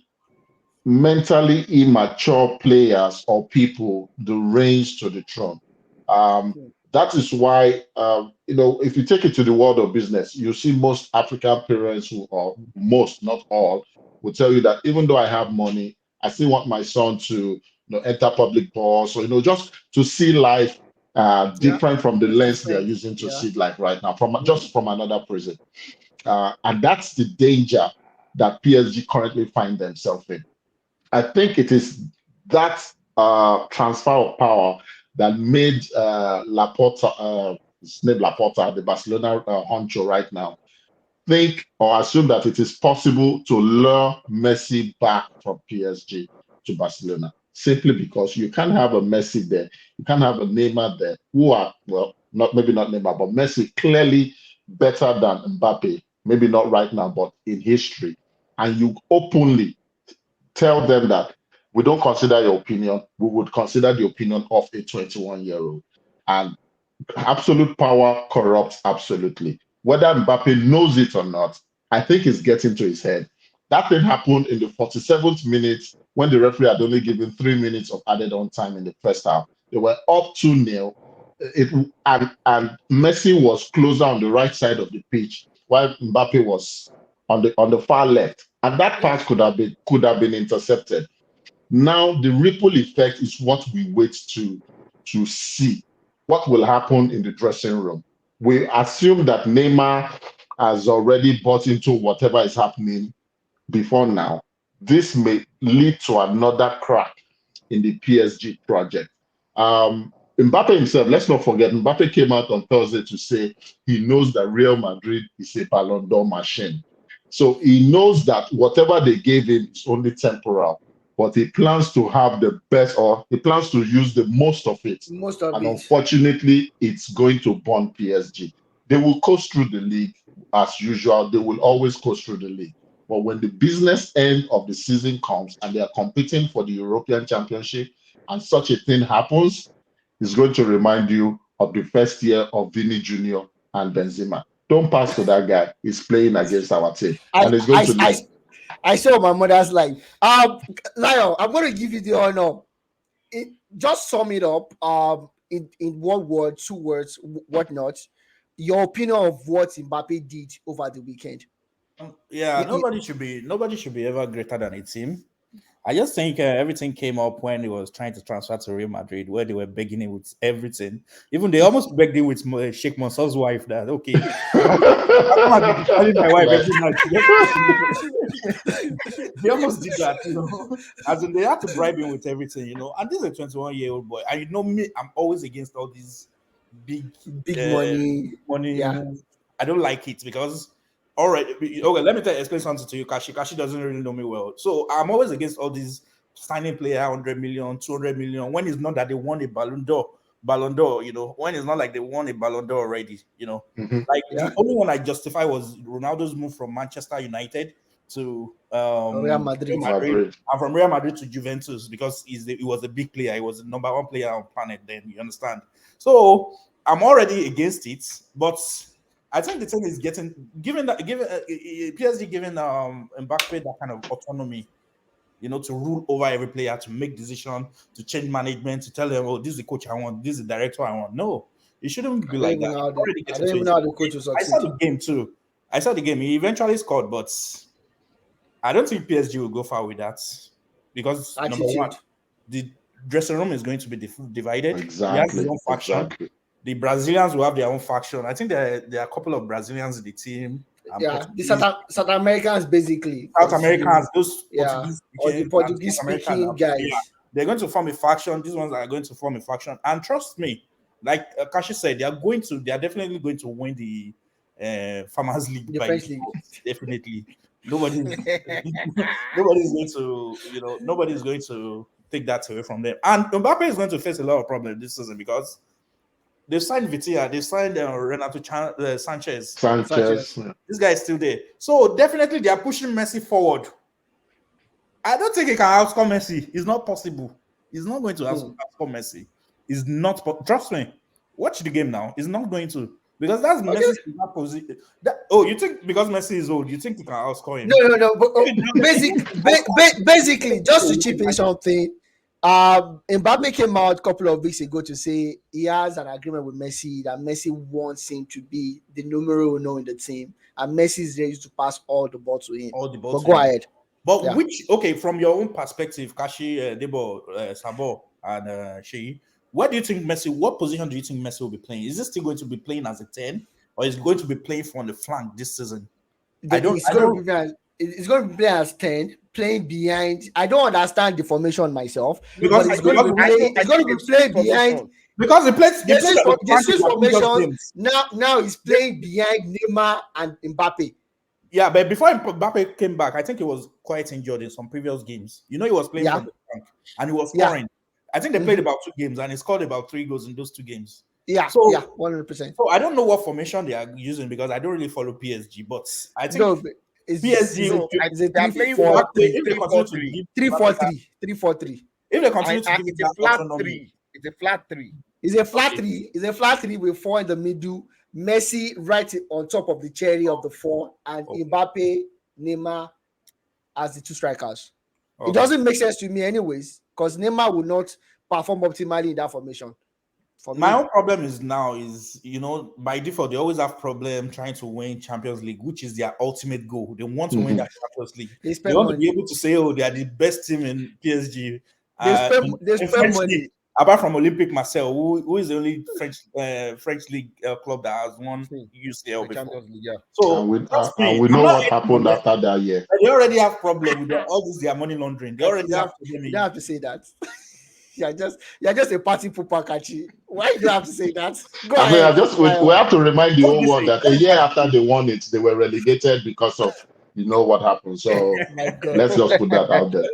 mentally immature players or people the reins to the throne. Um, that is why, if you take it to the world of business, you see most African parents who, or most, not all, will tell you that even though I have money, I still want my son to, enter public balls, or just to see life Yeah, different from the lens they are different. using to Yeah. see life right now, from another prison. And that's the danger that PSG currently find themselves in. I think it is that transfer of power that made Laporta, his name Laporta, the Barcelona honcho right now, think or assume that it is possible to lure Messi back from PSG to Barcelona, simply because you can't have a Messi there, you can't have a Neymar there, who are, well, maybe not Neymar, but Messi clearly better than Mbappe, maybe not right now, but in history. And you openly tell them that we don't consider your opinion, we would consider the opinion of a 21-year-old. And absolute power corrupts absolutely. Whether Mbappe knows it or not, I think it's getting to his head. That thing happened in the 47th minute when the referee had only given 3 minutes of added on time in the first half. They were up 2-0. And Messi was closer on the right side of the pitch, while Mbappe was on the far left. And that Yeah. pass could have been intercepted. Now the ripple effect is what we wait to see. What will happen in the dressing room? We assume that Neymar has already bought into whatever is happening before now. This may lead to another crack in the PSG project. Mbappe himself, let's not forget, Mbappe came out on Thursday to say he knows that Real Madrid is a Ballon d'Or machine. So he knows that whatever they gave him is only temporal, but he plans to have the best, or he plans to use the most of it. Most of And it. unfortunately, it's going to burn PSG. They will coast through the league as usual. They will always coast through the league. But when the business end of the season comes and they are competing for the European Championship and such a thing happens, it's going to remind you of the first year of Vini Jr. and Benzema. Don't pass to that guy. He's playing against our team. I And he's going I to I leave. I saw my mother's life. Lion, I'm going to give you the honor. Just sum it up. In one word, 2 words, whatnot. Your opinion of what Mbappe did over the weekend. Yeah, I- I- nobody should be ever greater than a team. I just think everything came up when he was trying to transfer to Real Madrid, where they were begging him with everything. Even they almost begged him with Sheikh Mansour's wife that, okay, how come I've been calling my wife Like, every night? They almost did that, you know. As in, they had to bribe him with everything, you know. And this is a 21-year-old boy. And you know me, I'm always against all these big Big money. money Yeah. moves. I don't like it because all right, okay, let me explain something to you. Kashi doesn't really know me well. So I'm always against all these signing player 100 million, 200 million when it's not that they won a Ballon d'Or, you know, when it's not like they won a Ballon d'Or already, you know. mhm. Like Yeah. the only one I justify was Ronaldo's move from Manchester United to Real Madrid. Real Madrid, Madrid. and from Real Madrid to Juventus because he was a big player. He was the number one player on planet then, you understand? So I'm already against it, but I think the thing is given PSG giving Mbappe that kind of autonomy, you know, to rule over every player, to make decisions, to change management, to tell them, oh, this is the coach I want, this is the director I want. No, it shouldn't be like that. Already I getting don't to even it. know how the coach will I saw succeed. the game too. I saw the game. He eventually scored, but I don't think PSG will go far with that because number one, Attitude. the dressing room is going to be divided. He has his Exactly. own faction. Exactly. The Brazilians will have their own faction. I think there are a couple of Brazilians in the team. And Yeah, the Portuguese, South Americans basically. South 'Cause Americans, those yeah, Portuguese or the speaking and Portuguese South Americans, speaking yeah, guys. they're going to form a faction. These ones are going to form a faction. And trust me, like Kashi said, they are definitely going to win the Farmers League The by French league. default. Definitely. Nobody's nobody's going to, you know, nobody's going to take that away from them. And Mbappe is going to face a lot of problems this season because they signed Vitia, they signed Sanchez. Sanchez. This guy is still there. So definitely they are pushing Messi forward. I don't think he can outscore Messi. It's not possible. He's not going to outscore Messi. It's not. Trust me. Watch the game now. He's not going to because that's Messi's position. You think because Messi is old, you think you can outscore him? No. But, basically, just to chip in something, Mbappe came out a couple of weeks ago to say he has an agreement with Messi that Messi wants him to be the numero uno in the team, and Messi is ready to pass all the ball to him. All the ball But to go him. ahead. But Yeah. from your own perspective, Kashi, Debo, Sabo, and Shei, what do you think Messi? What position do you think Messi will be playing? Is he still going to be playing as a 10, or is he going to be playing from the flank this season? It's going to be playing as 10, playing behind. I don't understand the formation myself, Because but it's going to be playing behind. Because he plays They switch formations. games. Now he's playing behind Neymar and Mbappe. Yeah, but before Mbappe came back, I think he was quite injured in some previous games. You know, he was playing from the flank and he was scoring. I think they played about 2 games and he scored about 3 goals in those 2 games. Yeah, so 100%. So I don't know what formation they are using because I don't really follow PSG, but I think PSG is a 3-4-3. 3-4-3. If they continue to give it's a flat 3. It's a flat 3. It's a flat 3. It's a flat 3 with 4 in the middle. Messi right on top of the cherry of the 4, and Mbappe, Neymar as the 2 strikers. It doesn't make sense to me anyways, because Neymar will not perform optimally in that formation. My own problem is, you know, by default, they always have problem trying to win Champions League, which is their ultimate goal. They want to win that Champions League. They want to be able to say, oh, they are the best team in PSG. They spend money. League, apart from Olympic Marseille, who is the only French league club that has won UCL before. League, yeah. So we know what happened after that year. They already have problem with all this their money laundering. They already have problem. You don't have to say that. You're just a party pooper, Kachi. Why do you have to say that? Go ahead. We have to remind the whole world that a year after they won it, they were relegated because of what happened. So let's just put that out there.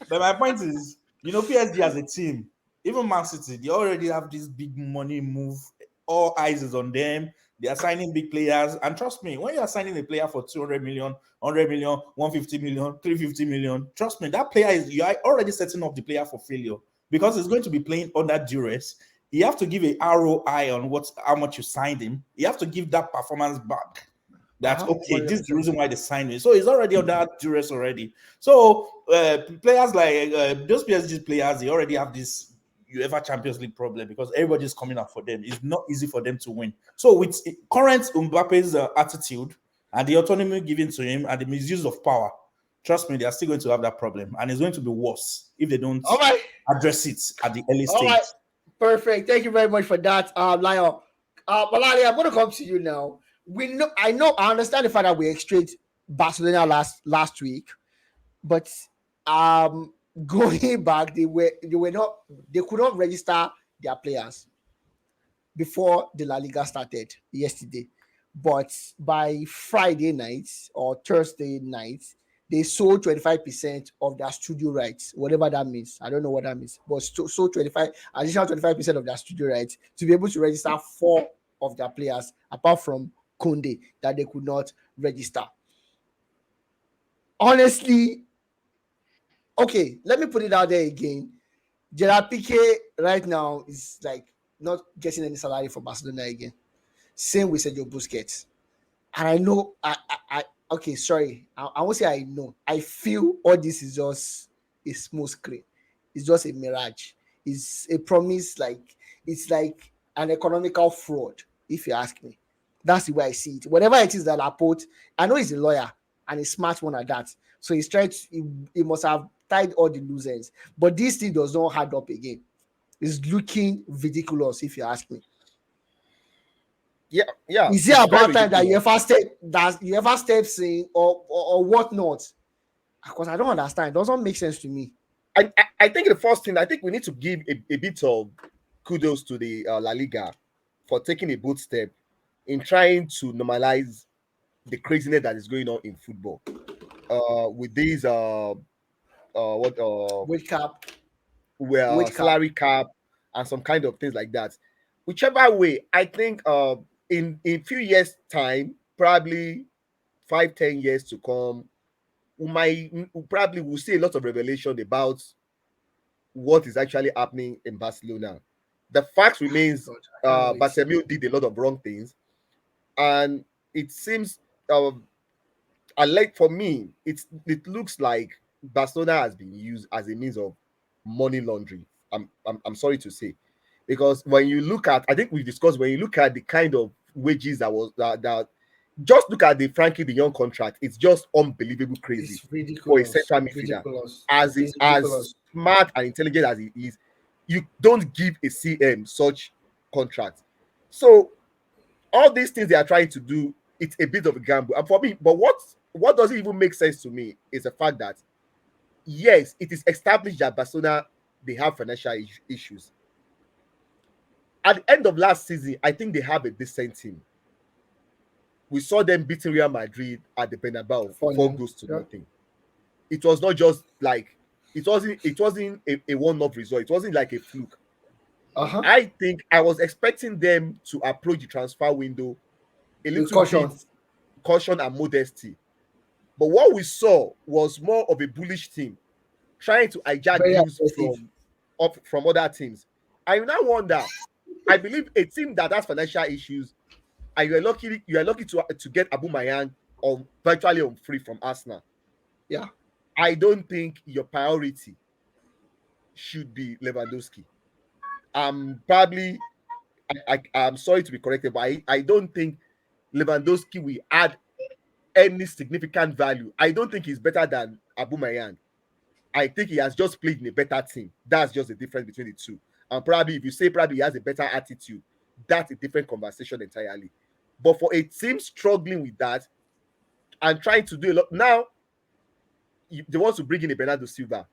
But my point is, you know, PSG as a team, even Man City, they already have this big money move. All eyes is on them. They are signing big players. And trust me, when you are signing a player for 200 million, 100 million, 150 million, 350 million, trust me, that player you are already setting up the player for failure. Because he's going to be playing under duress. You have to give a ROI on how much you signed him. You have to give that performance back. That's okay. This is the reason why they signed him. So he's already under duress already. So players like those PSG players, they already have this UEFA Champions League problem because everybody's coming up for them. It's not easy for them to win. So with current Mbappe's attitude and the autonomy given to him and the misuse of power, trust me, they are still going to have that problem, and it's going to be worse if they don't All right. address it at the early All stage. right. Perfect. Thank you very much for that, Lion. Malali, I'm going to come to you now. I understand the fact that we extracted Barcelona last week, but um, going back, they could not register their players before the La Liga started yesterday. But by Friday night or Thursday night, they sold 25% of their studio rights, whatever that means. I don't know what that means, but sold 25% of their studio rights to be able to register 4 of their players, apart from Kunde, that they could not register. Honestly, okay, let me put it out there again. Gerard Piqué right now is like not getting any salary for Barcelona again. Same with Sergio Busquets. And I know, okay, sorry, I won't say I know. I feel all this is just a small screen. It's just a mirage. It's a promise, it's like an economical fraud, if you ask me. That's the way I see it. Whatever it is that Laporte, I know he's a lawyer and a smart one at that. So he's trying to, he must have tied all the loose ends. But this thing does not add up again. It's looking ridiculous, if you ask me. Yeah. Is it It's very about time that ridiculous. you ever steps in or whatnot? Because I don't understand. It doesn't make sense to me. I think the first thing, I think we need to give a bit of kudos to the La Liga for taking a bold step in trying to normalize the craziness that is going on in football. With these what Wake up, where wake up. salary cap and some kind of things like that. Whichever way, I think in few years time, probably 5-10 years to come, we probably will see a lot of revelation about what is actually happening in Barcelona. The fact remains, God, I can't wait. Barcelona did a lot of wrong things, and it seems, uh, like for me, it looks like Barcelona has been used as a means of money laundering. I'm sorry to say, because when you look at, I think we discussed, when you look at the kind of wages that just look at the Frankie de Jong contract, it's just unbelievable crazy It's for a ridiculous. central It's midfielder. ridiculous. As It's as ridiculous. smart and intelligent as he is, you don't give a CM such contract. So all these things they are trying to do, it's a bit of a gamble. And for me, but what doesn't even make sense to me is the fact that yes, it is established that Barcelona they have financial issues. At the end of last season, I think they have a decent team. We saw them beating Real Madrid at the Bernabeu For 4 goals to yeah. nothing. It was not just like it wasn't a one-off result. It wasn't like a fluke. Uh-huh. I think I was expecting them to approach the transfer window a With little bit caution. caution and modesty. But what we saw was more of a bullish team trying to hijack Very deals aggressive. from other teams. I now wonder. I believe a team that has financial issues, and you are lucky to get Abu Mayang on virtually on free from Arsenal. Yeah. I don't think your priority should be Lewandowski. Probably I'm sorry to be corrected, but I don't think Lewandowski will add any significant value. I don't think he's better than Abu Mayang. I think he has just played in a better team. That's just the difference between the two. And probably if you say probably he has a better attitude, that's a different conversation entirely. But for a team struggling with that and trying to do a lot now, they want to bring in a Bernardo Silva.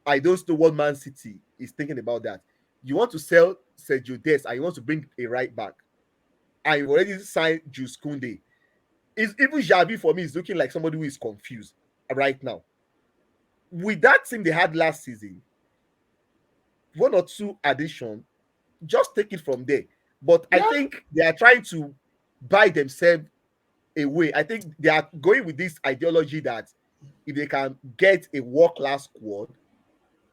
I don't know what Man City is thinking about that. You want to sell Sergio Dest and you want to bring a right back. And you already signed Jules Koundé. It's even Xavi for me is looking like somebody who is confused right now. With that team they had last season, 1 or 2 addition, just take it from there. But I Yeah. think they are trying to buy themselves away. I think they are going with this ideology that if they can get a world-class squad,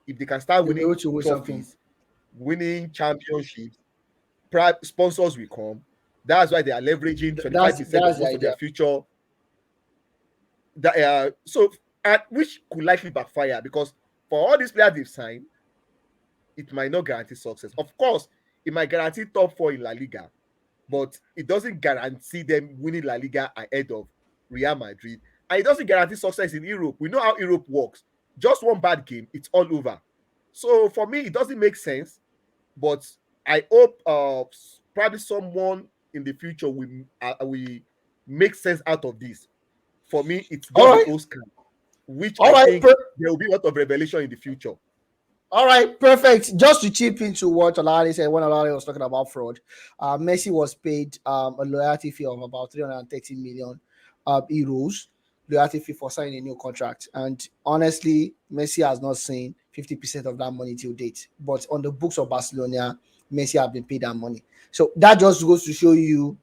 if they can start They'll be winning able to win something. trophies, winning championships, sponsors will come. That's why they are leveraging 25% of That's the most of their idea. future. Which could likely backfire because for all these players they've signed, it might not guarantee success. Of course, it might guarantee top 4 in La Liga, but it doesn't guarantee them winning La Liga ahead of Real Madrid and it doesn't guarantee success in Europe. We know how Europe works. Just one bad game, it's all over. So for me, it doesn't make sense. But I hope probably someone in the future will make sense out of this. For me, it's All just right. the Oscar, which All I right. think there will be a lot of revelation in the future. All right, perfect. Just to chip into what Olari said when Olari was talking about fraud, Messi was paid a loyalty fee of about 330 million euros, loyalty fee for signing a new contract. And honestly, Messi has not seen 50% of that money till date. But on the books of Barcelona, Messi have been paid that money. So that just goes to show you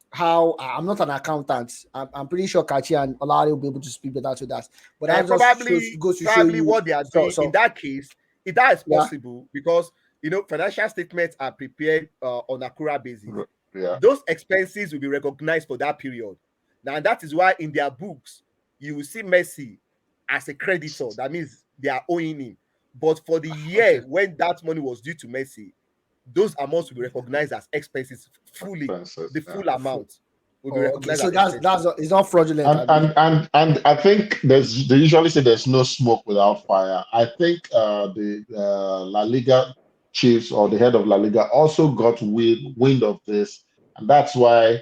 how I'm not an accountant. I'm pretty sure Kachi and Olari will be able to speak better to that. But that just goes to show you what they are doing in that case. That is Yeah. possible because financial statements are prepared on accrual basis. Yeah. Those expenses will be recognized for that period. Now that is why in their books you will see Messi as a creditor. That means they are owing him. But for the year when that money was due to Messi, those amounts will be recognized as expenses fully. The full amount will be recognized. So that's it's not fraudulent. And I think they usually say there's no smoke without fire. I think the La Liga chiefs or the head of La Liga also got wind of this, and that's why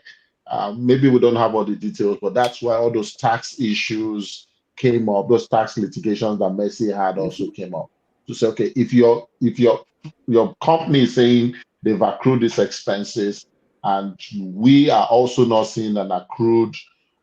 maybe we don't have all the details, but that's why all those tax issues came up. Those tax litigations that Messi had also came up to say, okay, if your company is saying they've accrued these expenses, and we are also not seeing an accrued,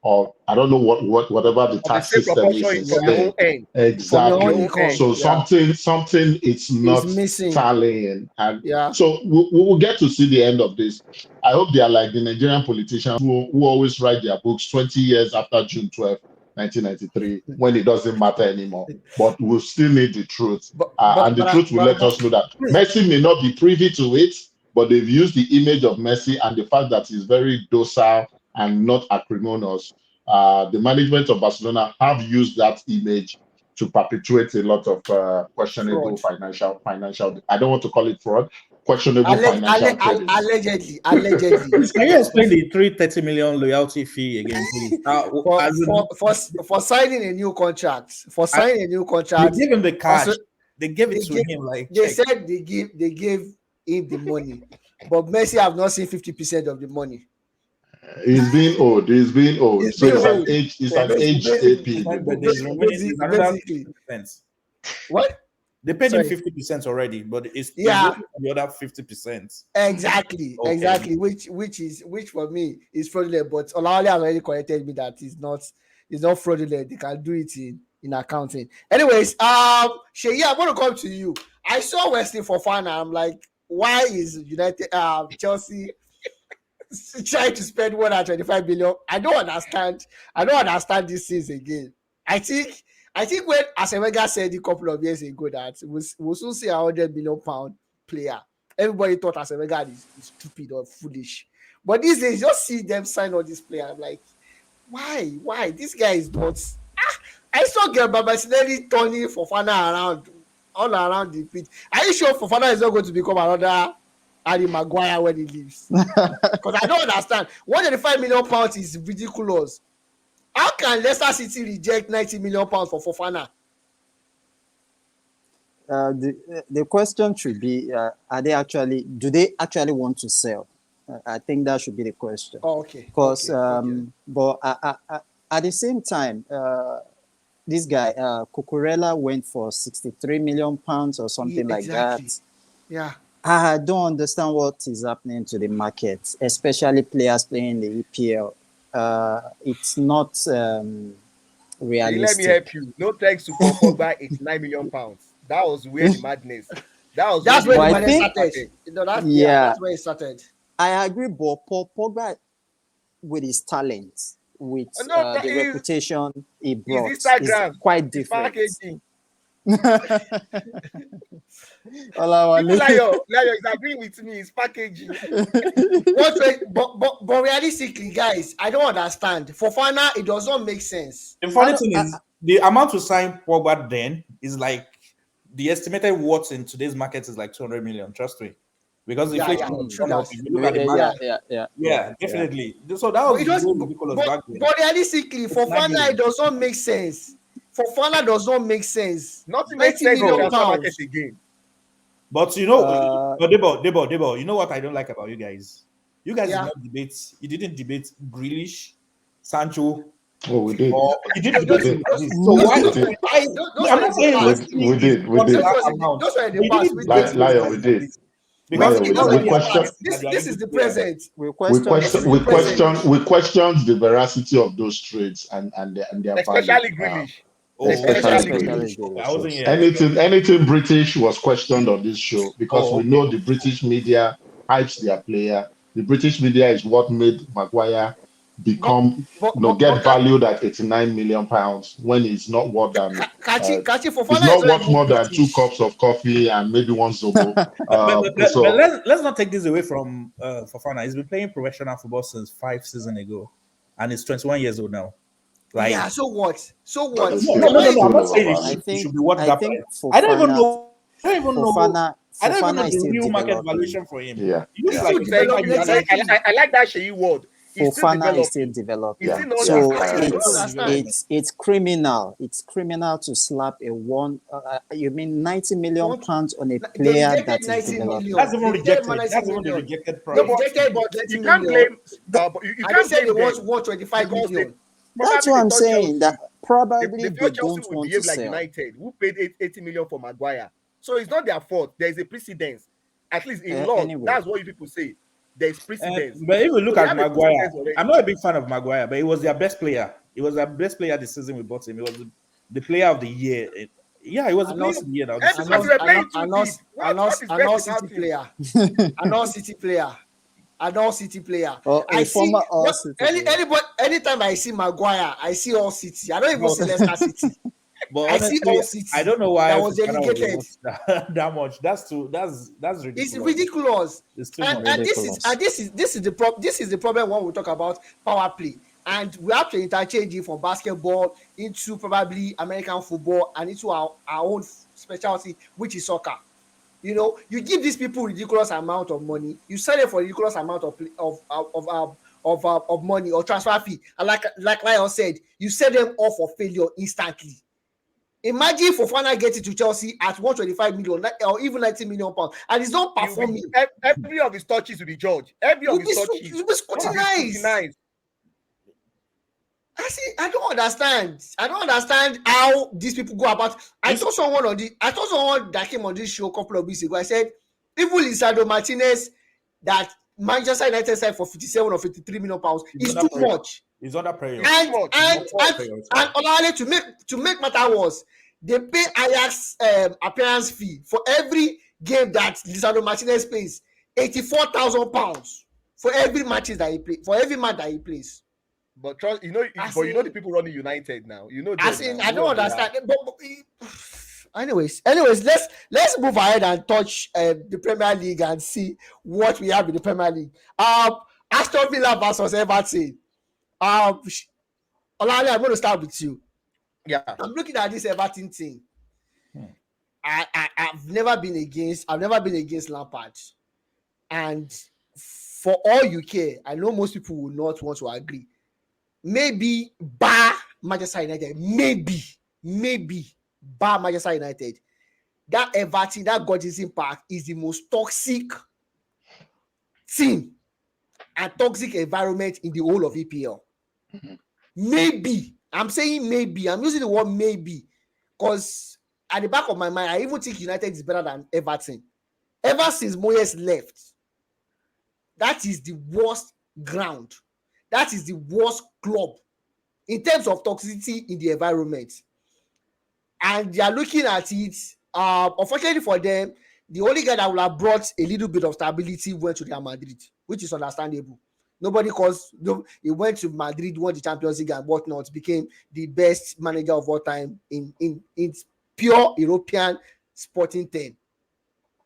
or I don't know whatever the tax system is in Spain. Exactly. So something it's not tallying, and so we will get to see the end of this. I hope they are like the Nigerian politicians who always write their books 20 years after June 12th, 1993, when it doesn't matter anymore. But we'll still need the truth, and the truth will let us know that Messi may not be privy to it, but they've used the image of Messi and the fact that he's very docile and not acrimonious. The management of Barcelona have used that image to perpetuate a lot of questionable financial. I don't want to call it fraud. Questionable financial trading. Allegedly. Can you explain the 330 million loyalty fee again, please? For signing a new contract. They gave him the cash. They gave it to him. Like they said, they gave him the money, but Messi have not seen 50% of the money. He's being owed. So it's an age AP. Basically. What? They paid him 50% already, but it's the other 50%. Exactly. Which for me is fraudulent. But Olawale has already corrected me that it's not fraudulent. They can do it in accounting. Anyways, Sheyi, I'm going to come to you. I saw Wesley Fofana. I'm like, why is Chelsea trying to spend 125 billion? I don't understand this since again. I think when Asenwega said a couple of years ago that we'll soon see a £100 million player, everybody thought Asenwega is stupid or foolish. But these days, just see them sign all these players. I'm like, why? This guy is not. I saw Gerber Martinelli turning Fofana all around the pitch. Are you sure Fofana is not going to become another Harry Maguire when he leaves? Because I don't understand. £125 million is ridiculous. How can Leicester City reject £90 million for Fofana? The question should be: do they actually want to sell? I think that should be the question. Oh, okay. Because, but at the same time, this guy Cucurella went for £63 million or something like that. Yeah. I don't understand what is happening to the market, especially players playing the EPL. It's not realistic. Let me help you. No thanks to Paul Pogba, it's £9 million. That was where the madness. That's where the madness started. That's where it started. I agree, but Paul Pogba, with his talent, with the reputation he brought, is quite different. Layo is agreeing with me. It's packaging. But realistically, guys, I don't understand. Fofana, it does not make sense. The funny thing is, the amount to sign Pogba then is like the estimated worth in today's market is like 200 million. Trust me. because Yeah, inflation yeah, has true gone up. that. If you look at the market, Yeah. definitely. So that But was it does, way ridiculous back then. but realistically, for 9 Fana, it million. does not make sense. For Fana, does not make sense. Nothing makes 90 sense in million transfer market pounds. again. But but Debo, you know what I don't like about you guys? You guys did Yeah. not debate. You didn't debate Grealish, Sancho, Oh, we did. or you did Those, debate those, We him did. like those, this. So those, why? We those, did. Why? those I'm were not in the saying past. wasting his We did. Those consular was in amount, those were in but the you past. didn't We debate did. him Lion, we like did. this. Because Those, Lion, you we know those did. were when We in you the are question. past. debating that you are This a is good the player, present. We We question This question. is the We Grealish. present. question. We questioned the veracity of those trades and their value. Especially Grealish. oh, okay, Especially Especially Especially Grealish. Grealish. okay, I Grealish, wasn't yes. here. Okay. Anything British was questioned on this show because Oh, we okay. know the British media hypes their player. The British media is what made Maguire But become, get valued at 89 million pounds when he's not more than Kachi it's Fofana is not not worth even more than two British. cups of coffee and maybe one zobo. But So let's not take this away from Fofana. He's been playing professional football since 5 seasons ago, and he's 21 years old now. Like, Yeah, so what? So but what? it's no, no, still no, Fofana no, it's is no. I'm still not saying British. I it think should be worth I that think price. I don't even Fofana know. I don't even know. I don't even know Fofana is the still real market developing. valuation for him. yeah, He looks He's like still he's Thank under developing you. the I, exactly. I like that Sheyi word. He's still Fofana is still developing. He's developing. yeah, still not yeah. So I don't still it's understand. developing. it's it's criminal. It's criminal to slap a one. You mean 90 million Want pounds on a they player rejected that is 90 developing? That's million. even They rejected rejected. 90 That's even the million. rejected They No, price. rejected but 90 you can't million. blame. But you And they can't said they blame want them 125 because they million. That's probably what they I'm thought saying. That Chelsea. They probably they thought Chelsea don't would want to behave like sell. United, who paid 80 million for Maguire. So it's not their fault. There is a precedence. At least in law, Anyway, that's what you people say. There's precedence. But if we So look they at have a Maguire, precedence already. I'm not a big fan of Maguire, but he was their best player. He was their best player this season. We bought him. He was the player of the year. Yeah, he was the And player also, of the year now this And and season. because also, we were and playing also, too deep. What is and best all City about him? player. An all City player. An all City player. or I a see former All City player. anybody anytime I see Maguire, I see all City. I don't even see But, Leicester City. but I see honestly, all I City don't know why that was Fofana was delegated. worth that much. That's It's ridiculous. ridiculous. It's too And much. Ridiculous. this is the problem when we talk about power play. And we have to interchange it from basketball into probably American football and into our own specialty, which is soccer. You know, you give these people ridiculous amount of money, you sell them for ridiculous amount of money or transfer fee, and like Lion said, you sell them off for failure instantly. Imagine Fofana getting to Chelsea at 125 million or even 90 million pounds, and he's not He'll be, performing. every of his touches will be judged. Every of his touches You'll be will be scrutinized. scrutinized. I don't understand. I don't understand how these people go about. I told someone that came on this show a couple of weeks ago. I said, even Lisandro Martinez that Manchester United signed for 57 or 53 million pounds is too much. He's under pressure. And It's Olale, to make matter worse, they pay Ajax appearance fee for every game that Lisandro Martinez plays, 84,000 pounds for every match that he plays. For every match that he plays. But trust, you know the people running United now. You know them now. I don't understand. Anyways, let's move ahead and touch the Premier League and see what we have in the Premier League. Aston Villa versus Everton. Olale, I'm going to start with you. Yeah. I'm looking at this Everton thing. I've never been against Lampard, and for all you care, I know most people will not want to agree. Maybe bar Manchester United, maybe bar Manchester United. That Everton, that Goodison Park is the most toxic team and toxic environment in the whole of EPL. Maybe. I'm saying maybe. I'm using the word maybe because at the back of my mind, I even think United is better than Everton. Ever since Moyes left, that is the worst ground. That is the worst club in terms of toxicity in the environment. And they are looking at it. Unfortunately for them, the only guy that would have brought a little bit of stability went to Real Madrid, which is understandable. He went to Madrid, won the Champions League and whatnot, became the best manager of all time in pure European sporting term.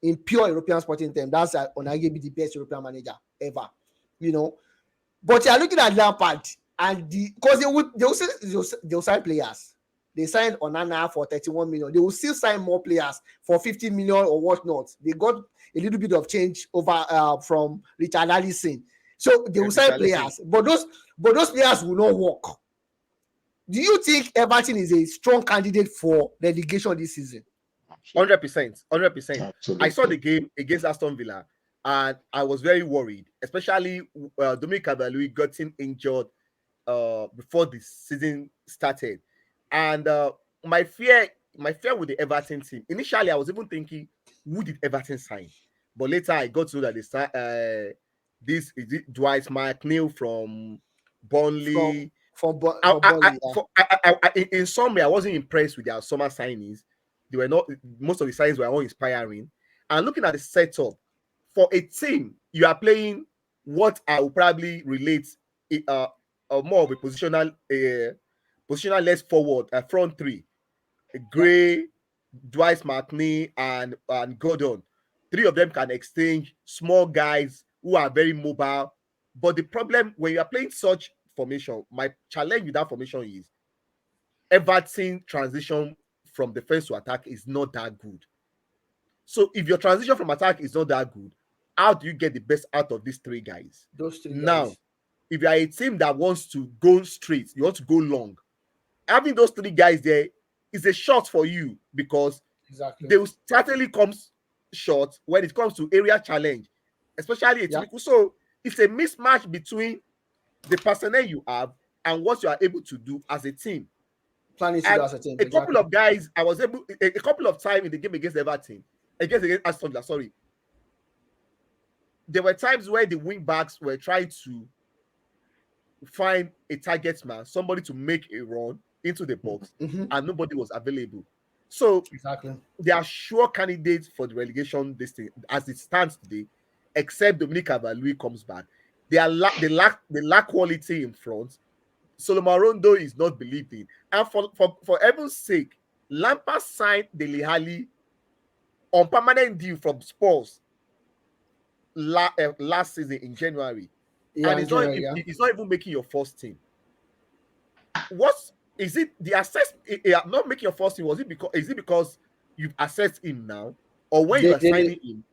In pure European sporting term, that's arguably the best European manager ever. You know, but you are looking at Lampard and because they'll sign players. They signed Onana for 31 million. They will still sign more players for 50 million or whatnot. They got a little bit of change over from Richard Allison. So they will sign players, but those players will not work. Do you think Everton is a strong candidate for relegation this season? 100%. 100%. Absolutely. I saw the game against Aston Villa and I was very worried, especially Dominic Calvert-Lewin got injured before the season started. And my fear with the Everton team, initially I was even thinking, who did Everton sign? But later I got to know that they signed this is it Dwight McNeil from Burnley. In summary, I wasn't impressed with their summer signings. They were not, most of the signings were uninspiring. And looking at the setup for a team, you are playing what I will probably relate more of a positional less forward, front three. Gray, Dwight McNeil, and Gordon. Three of them can exchange, small guys who are very mobile. But the problem when you are playing such formation, my challenge with that formation is Everton transition from defense to attack is not that good. So if your transition from attack is not that good, how do you get the best out of these three guys? Those three now, guys. If you are a team that wants to go straight, you want to go long, having those three guys there is a shot for you because they will certainly come short when it comes to area challenge, especially a typical. So it's a mismatch between the personnel you have and what you are able to do as a team. Planning to do as a team. A couple of guys, I was able a couple of times in the game against Everton, against Aston Villa, sorry. There were times where the wing backs were trying to find a target man, somebody to make a run into the box, and nobody was available. So they are sure candidates for the relegation this thing as it stands today, except Dominic Calvert-Lewin comes back. They lack quality in front. Solomon Rondo is not believed in. And for heaven's sake, Lampard signed Dele Alli on permanent deal from Spurs last season in January. And it's not even making your first team. What is it? The assess not making your first team, is it because you've assessed him now, or when you are signing him?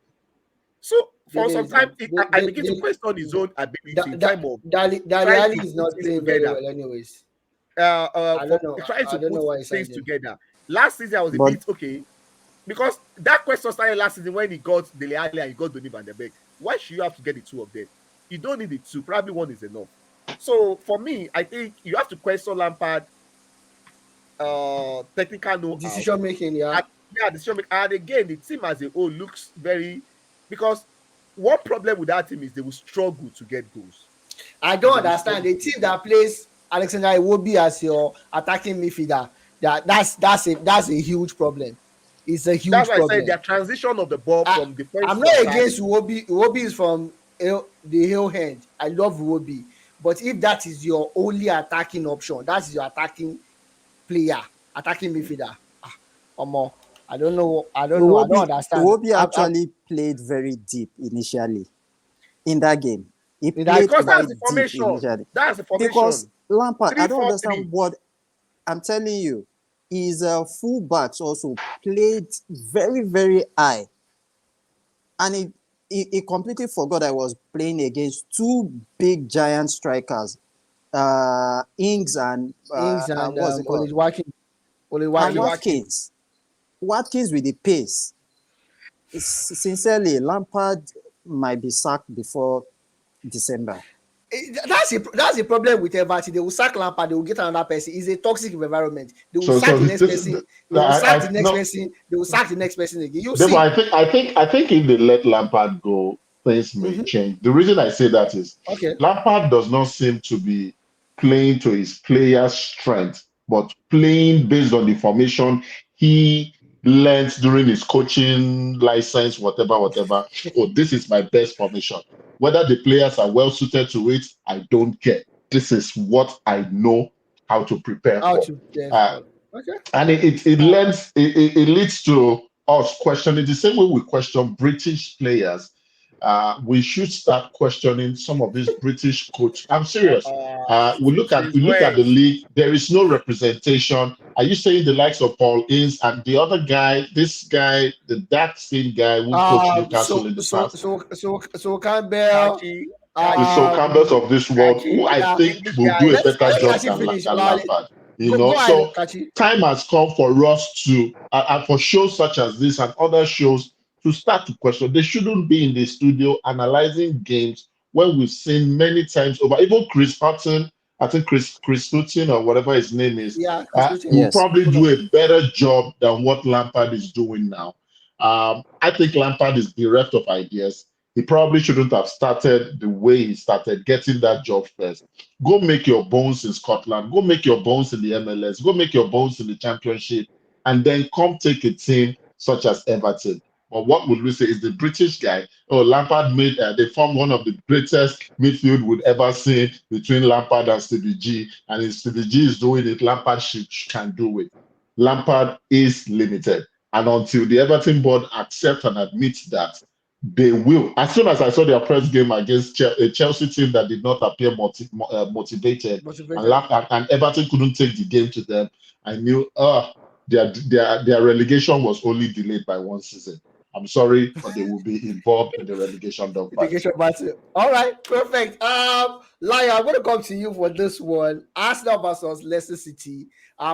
So for some time, I begin to question his own ability in time of Dele Alli is not playing very well, anyways. Trying to put things together. Last season, I was a bit okay because that question started last season when he got Dele Alli and he got Donny van der Beek. Why should you have to get the two of them? You don't need the two. Probably one is enough. So for me, I think you have to question Lampard technical know-how. Decision making, decision making. And again, the team as a whole looks very, because one problem with that team is they will struggle to get goals. I don't understand the team that plays Alexander Iwobi as your attacking midfielder. That's a huge problem. It's a huge problem. That's why I said their transition of the ball from defense. I'm not against Iwobi. Iwobi is from the hill hand. I love Iwobi. But if that is your only attacking option, that is your attacking player, attacking midfielder. I don't know. I don't understand. Iwobi actually played very deep initially in that game. He played because that's the formation. That's the formation. Because Lampard, I don't understand what I'm telling you. His fullbacks also played very, very high, and he completely forgot I was playing against two big giant strikers, Ings and what's it called? Watkins. Watkins with the pace. Sincerely, Lampard might be sacked before December. That's the problem with Everton. They will sack Lampard, they will get another person. It's a toxic environment. They will sack the next person. They will sack the next person. They will sack the next person again. You see. I think if they let Lampard go, things may change. The reason I say that is Lampard does not seem to be playing to his players' strength, but playing based on the formation he learned during his coaching license, whatever. Oh, this is my best formation. Whether the players are well suited to it, I don't care. This is what I know how to prepare for. And it leads to us questioning the same way we question British players we should start questioning some of these British coach. I'm serious. We Since look at the when? league. There is no representation. Are you saying the likes of Paul Ince and the other guy, this guy, the dark skin guy who coached Newcastle in the past, So Campbell. Kachi, the Sol Kachi, Campbells Um, of this world, Kachi, who I yeah. think English will do guy. a better Let job Kachi finish. than Lampard. Go ahead, So Kachi. time has come for us to, and for shows such as this and other shows, to start to question. They shouldn't be in the studio analyzing games when we've seen many times over. Even Chris Hutton, I think Chris Hutton or whatever his name is, Yeah, Chris Wilson. will Yes. probably do a better job than what Lampard is doing now. I think Lampard is bereft of ideas. He probably shouldn't have started the way he started, getting that job first. Go make your bones in Scotland. Go make your bones in the MLS. Go make your bones in the Championship, and then come take a team such as Everton. But what would we say is the British guy? Oh, Lampard made. They formed one of the greatest midfield we'd ever seen between Lampard and Stevie G. And if Stevie G is doing it, Lampard can do it. Lampard is limited, and until the Everton board accept and admit that, they will. As soon as I saw their press game against a Chelsea team that did not appear motivated, Motivated. and Everton couldn't take the game to them, I knew their relegation was only delayed by one season. I'm sorry, but they will be involved in the relegation dogfight. Mitigation battle. All right, perfect. Lion, I'm gonna come to you for this one. Arsenal versus Leicester City.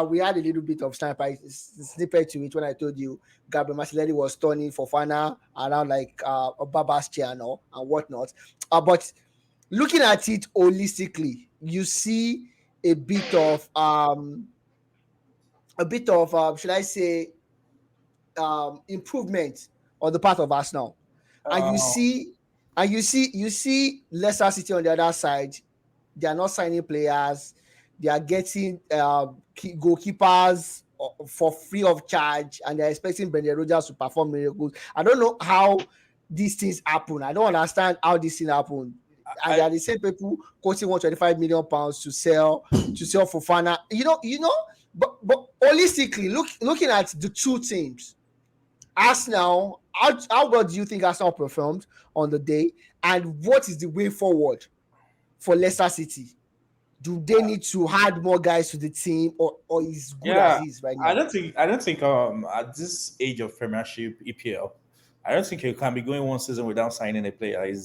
We had a little bit of snippet to it when I told you Gabriel Martinelli was turning for Fana around like a Baba's channel and whatnot. But looking at it holistically, you see a bit of should I say improvement on the part of Arsenal. And you see Leicester City on the other side. They are not signing players. They are getting goalkeepers for free of charge, and they're expecting Brendan Rodgers to perform miracles. I don't know how these things happen. I don't understand how this thing happened. And they are the same people quoting £125 million to sell Fofana. But holistically, looking at the two teams, Arsenal, how well do you think Arsenal performed on the day, and what is the way forward for Leicester City? Do they need to add more guys to the team, or is good as is right now? I don't think at this age of Premiership EPL, I don't think you can be going one season without signing a player. It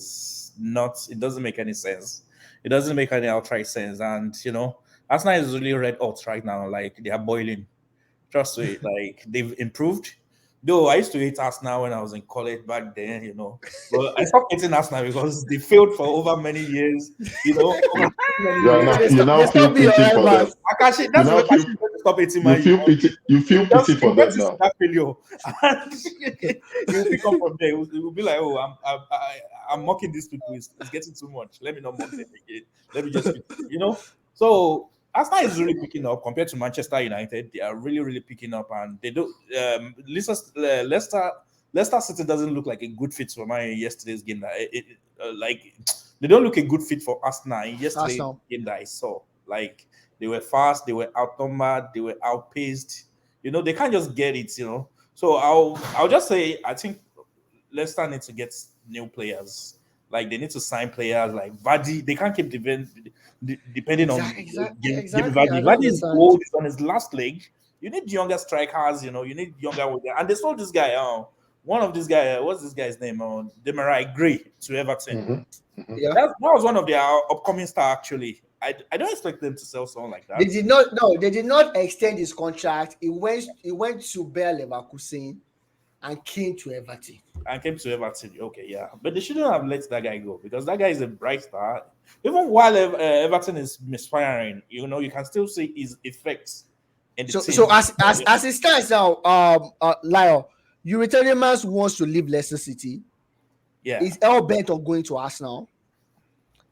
doesn't make any sense. It doesn't make any outright sense. And Arsenal is really red hot right now. Like, they are boiling. Trust me, like, they've improved. Though I used to hate Arsenal when I was in college back then, but I stopped hating Arsenal because they failed for over many years, over many years. You now They feel stop being your pity for them. rivals. Akashi, You that's now what feel Akashi going to stop hating you Man feel U. pity. You feel pity for them now. That failure, and he'll pick up from there. He'll be like, "Oh, I'm mocking these people. It's getting too much. Let me not mock them again. Let me just, So Arsenal is really picking up compared to Manchester United. They are really, really picking up, and they do. Leicester City doesn't look like a good fit for my yesterday's game. Like, they don't look a good fit for Arsenal in yesterday's Arsenal. game that I saw. Like, they were fast, they were outnumbered, they were outpaced. They can't just get it. So I'll just say I think Leicester need to get new players. Like, they need to sign players like Vardy. They can't keep depending on Jamie Exactly. I Vardy. don't Vardy is understand. old, he's on his last leg. You need younger strikers, you need younger ones. And they sold this guy, one of these guys, what's this guy's name? Demarai Gray to Everton. Mhm. Yeah. That was one of their upcoming star, actually. I don't expect them to sell someone like that. They did not extend his contract. He went to Bayer Leverkusen and came to Everton. And came to Everton. Okay, yeah. But they shouldn't have let that guy go, because that guy is a bright star. Even while Everton is misfiring, you can still see his effects in the team. So as it stands now, Lyle, Eurythmians wants to leave Leicester City. Yeah. Is hell bent on going to Arsenal.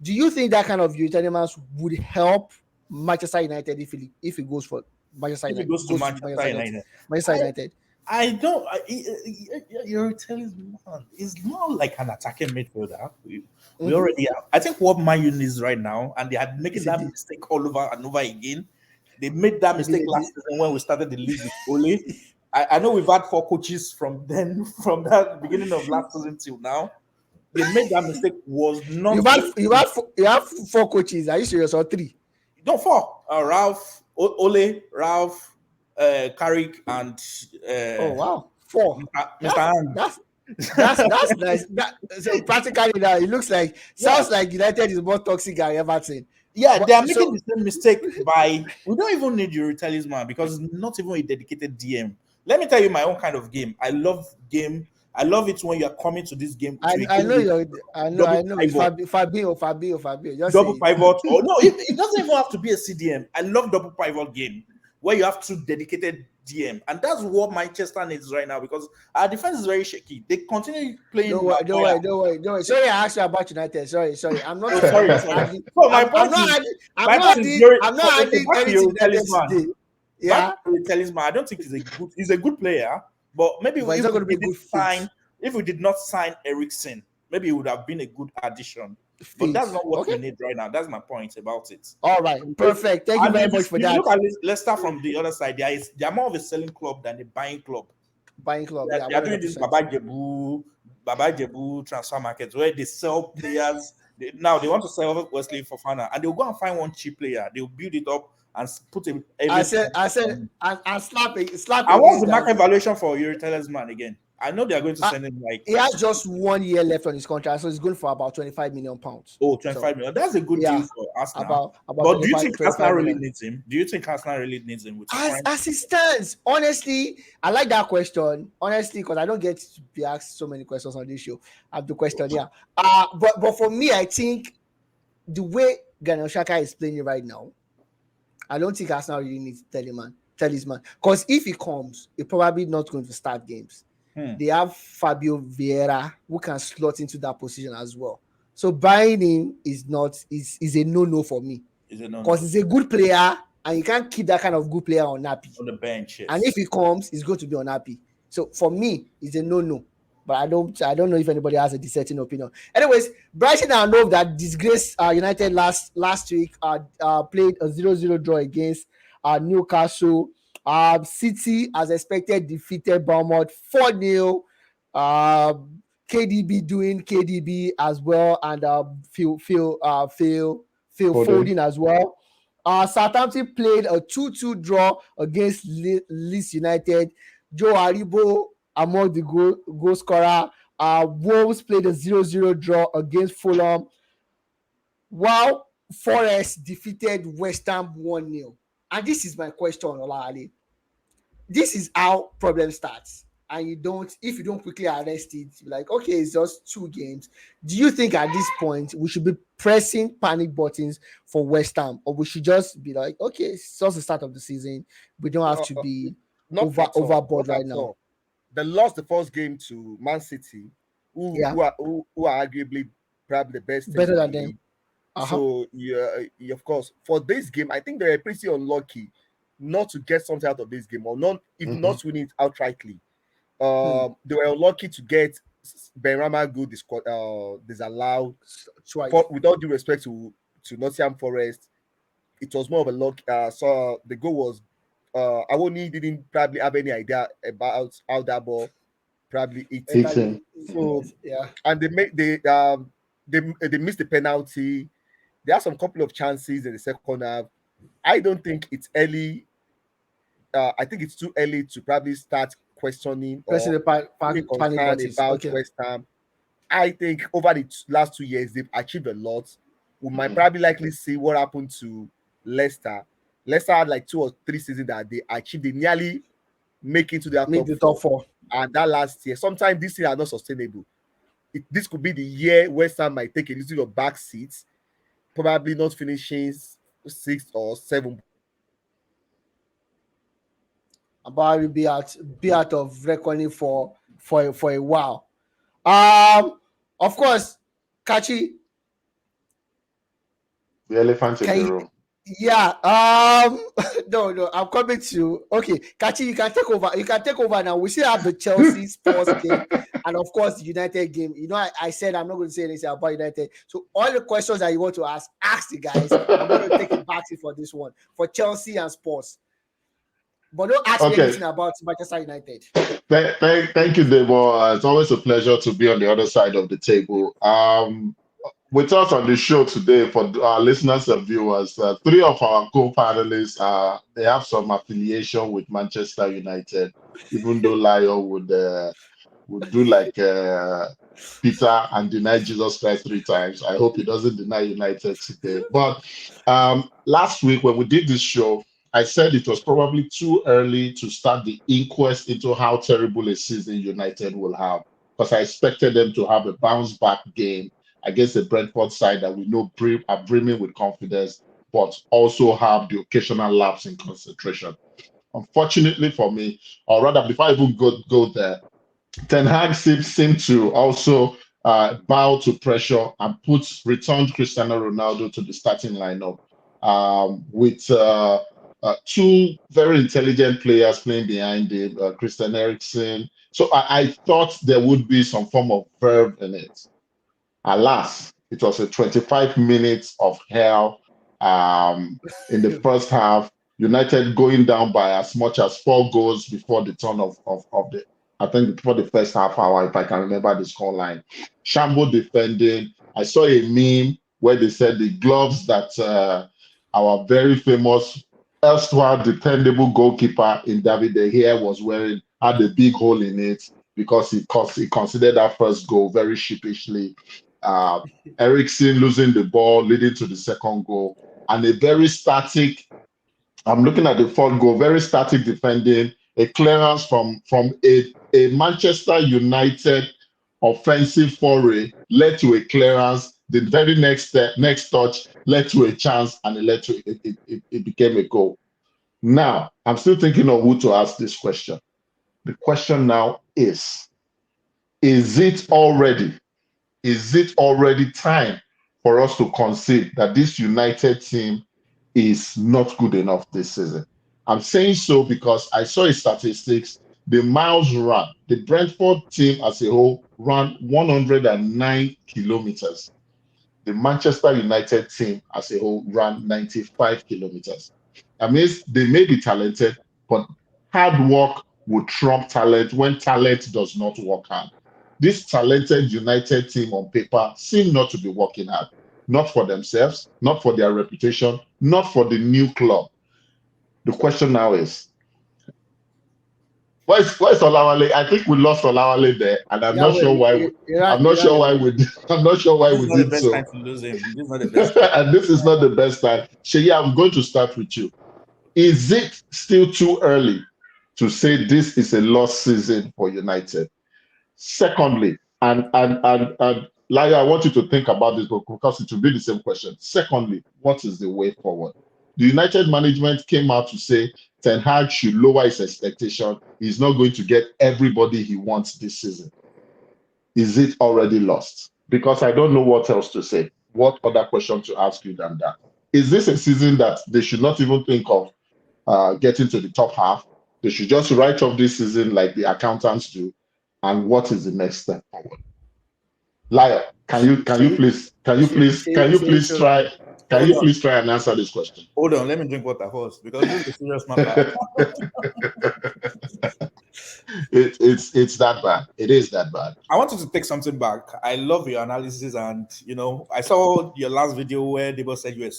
Do you think that kind of Eurythmians would help Manchester United if it goes for Manchester United? If it goes to Manchester United. Manchester United. I don't. You're telling man, it's not like an attacking midfielder. We already have. I think what Man U needs right now, and they had making that mistake all over and over again. They made that mistake last season when we started the league with Ole. I know we've had 4 coaches from that beginning of last season till now. they made that mistake was not. You have 4 coaches. Are you serious, or 3? No, 4. Ralph, Ole, Ralph, Carrick, and Oh wow, 4. Mr. Hand. That's nice. So practically now it looks like sounds like United is more toxic than Everton. Yeah, they are So- making the same mistake by we don't even need your talisman because it's not even a dedicated DM. Let me tell you my own kind of game. I love game. I love it when you are coming to this game. I To a know game you're. with I double know. pivot. Fabio. Just Double say it. pivot. Oh no, it doesn't even have to be a CDM. I love double pivot game where you have 2 dedicated DM, and that's what Manchester needs right now because our defense is very shaky. They continue playing. Don't worry. Sorry, I asked you about United. Sorry. I'm not. Oh, sorry. So my point is, I'm not adding back to anything your United talisman. today. Yeah, Back to your talisman. I don't think he's a good player, but maybe but it's not going to be good fit. if we did not sign Ericsson, maybe it would have been a good addition. But Fit. that's not what Okay. we need right now. That's my point about it. All right, perfect. Thank you And very if much for you that. look at Leicester from the other side. They are more of a selling club than a buying club. Buying club. They Yeah, are doing this 100%. Baba Jebu transfer markets where they sell players. Now they want to sell Wesley Fofana, and they'll go and find one cheap player. They'll build it up and put a. I said, and slap And against what's the that. market valuation for Yuri Talisman again? I know they are going to send him like He has just 1 year left on his contract, so he's going for about 25 million pounds. 25 million. That's a good deal for Arsenal. About But do you think 25 Arsenal really million. needs him? Do you think Arsenal really needs him with the current? As it stands, honestly, I like that question. Honestly, because I don't get to be asked so many questions on this show. I have the question, yeah. But for me, I think the way Granit Xhaka is playing right now, I don't think Arsenal really needs talisman. Because if he comes, he's probably not going to start games. They have Fabio Vieira who can slot into that position as well. So buying him is a no for me. Because he's a good player and you can't keep that kind of good player unhappy. On the bench, yes. And if he comes, he's going to be unhappy. So for me, it's a no. But I don't know if anybody has a dissenting opinion. Anyways, Brighton and Hove that disgraced United last week played a 0-0 draw against Newcastle. City, as expected, defeated Bournemouth 4-0. KDB doing KDB as well, and Phil Foden as well. Southampton played a 2-2 draw against Leeds United. Joe Aribo among the goal scorer. Wolves played a 0-0 draw against Fulham, while Forest defeated West Ham 1-0. And this is my question, Olali. This is how problem starts. And if you don't quickly arrest it, you're like, okay, it's just 2 games. Do you think at this point we should be pressing panic buttons for West Ham, or we should just be like, okay, it's just the start of the season. We don't have to be overboard right now. They lost the first game to Man City, who are arguably probably the best. Better than them. So of course, for this game, I think they were pretty unlucky not to get something out of this game, or not not winning it outrightly. They were unlucky to get Benrahma Good disallowed. With all due respect to Nottingham Forest, it was more of a luck. So the goal was Awoni didn't probably have any idea about how that ball probably hit him. So and they missed the penalty. There are some couple of chances in the second half. I don't think it's early. I think it's too early to probably start questioning or concerned about West Ham. I think over the last 2 years, they've achieved a lot. We might probably likely see what happened to Leicester. Leicester had like 2 or 3 seasons that they achieved. They nearly make it to their top 4. And that last year, sometimes this year are not sustainable. This could be the year West Ham might take a little of back seats, probably not finishing 6th or 7th. About to be out of reckoning for a while. Of course, Kachi. The elephant in the room. Yeah. No. I'm coming to. Okay, Kachi, you can take over. You can take over now. We still have the Chelsea Spurs game, and of course the United game. You know, I said I'm not going to say anything about United. So all the questions that you want to ask the guys. I'm going to take it back for this one for Chelsea and Spurs. But don't ask me Okay. anything about Manchester United. Thank you, Debo. It's always a pleasure to be on the other side of the table. With us on the show today, for our listeners and viewers, three of our co-panelists, they have some affiliation with Manchester United, even though Lyle would do like Peter and deny Jesus Christ 3 times. I hope he doesn't deny United today. But last week when we did this show, I said it was probably too early to start the inquest into how terrible a season United will have, because I expected them to have a bounce back game against the Brentford side that we know are brimming with confidence, but also have the occasional lapse in concentration. Unfortunately for me, or rather, before I even go there, Ten Hag seemed to also bow to pressure and returned Cristiano Ronaldo to the starting lineup with two very intelligent players playing behind him, Christian Eriksen. So I thought there would be some form of verve in it. Alas, it was a 25 minutes of hell in the first half. United going down by as much as 4 goals before the turn of the, I think before the first half hour, if I can remember the scoreline. Shambo defending. I saw a meme where they said the gloves that our very famous erstwhile dependable goalkeeper in David De Gea was wearing had a big hole in it because he considered that first goal very sheepishly. Eriksen losing the ball, leading to the second goal, and a very static. I'm looking at the fourth goal, very static defending, a clearance from a Manchester United offensive foray led to a clearance. The very next touch led to a chance, and it became a goal. Now, I'm still thinking of who to ask this question. The question now is it already time for us to concede that this United team is not good enough this season? I'm saying so because I saw his statistics. The miles run, the Brentford team as a whole ran 109 kilometers. The Manchester United team as a whole ran 95 kilometers. That means they may be talented, but hard work will trump talent when talent does not work hard. This talented United team on paper seem not to be working hard, not for themselves, not for their reputation, not for the new club. The question now is, where's Olawale? I think we lost Olawale there, and I'm not sure why. I'm not sure why we This is not the did best so. time to lose him. This is not the best time. And this is not the best time. Sheyi, I'm going to start with you. Is it still too early to say this is a lost season for United? Secondly, and Laya, I want you to think about this because it will be the same question. Secondly, what is the way forward? The United management came out to say Ten Hag should lower his expectation. He's not going to get everybody he wants this season. Is it already lost? Because I don't know what else to say. What other question to ask you than that? Is this a season that they should not even think of getting to the top half? They should just write off this season like the accountants do. And what is the next step forward? Liar, can you please try and answer this question? Hold on, let me drink water first because this is a serious matter. It's that bad. It is that bad. I want you to take something back. I love your analysis, and I saw your last video where Debo said you're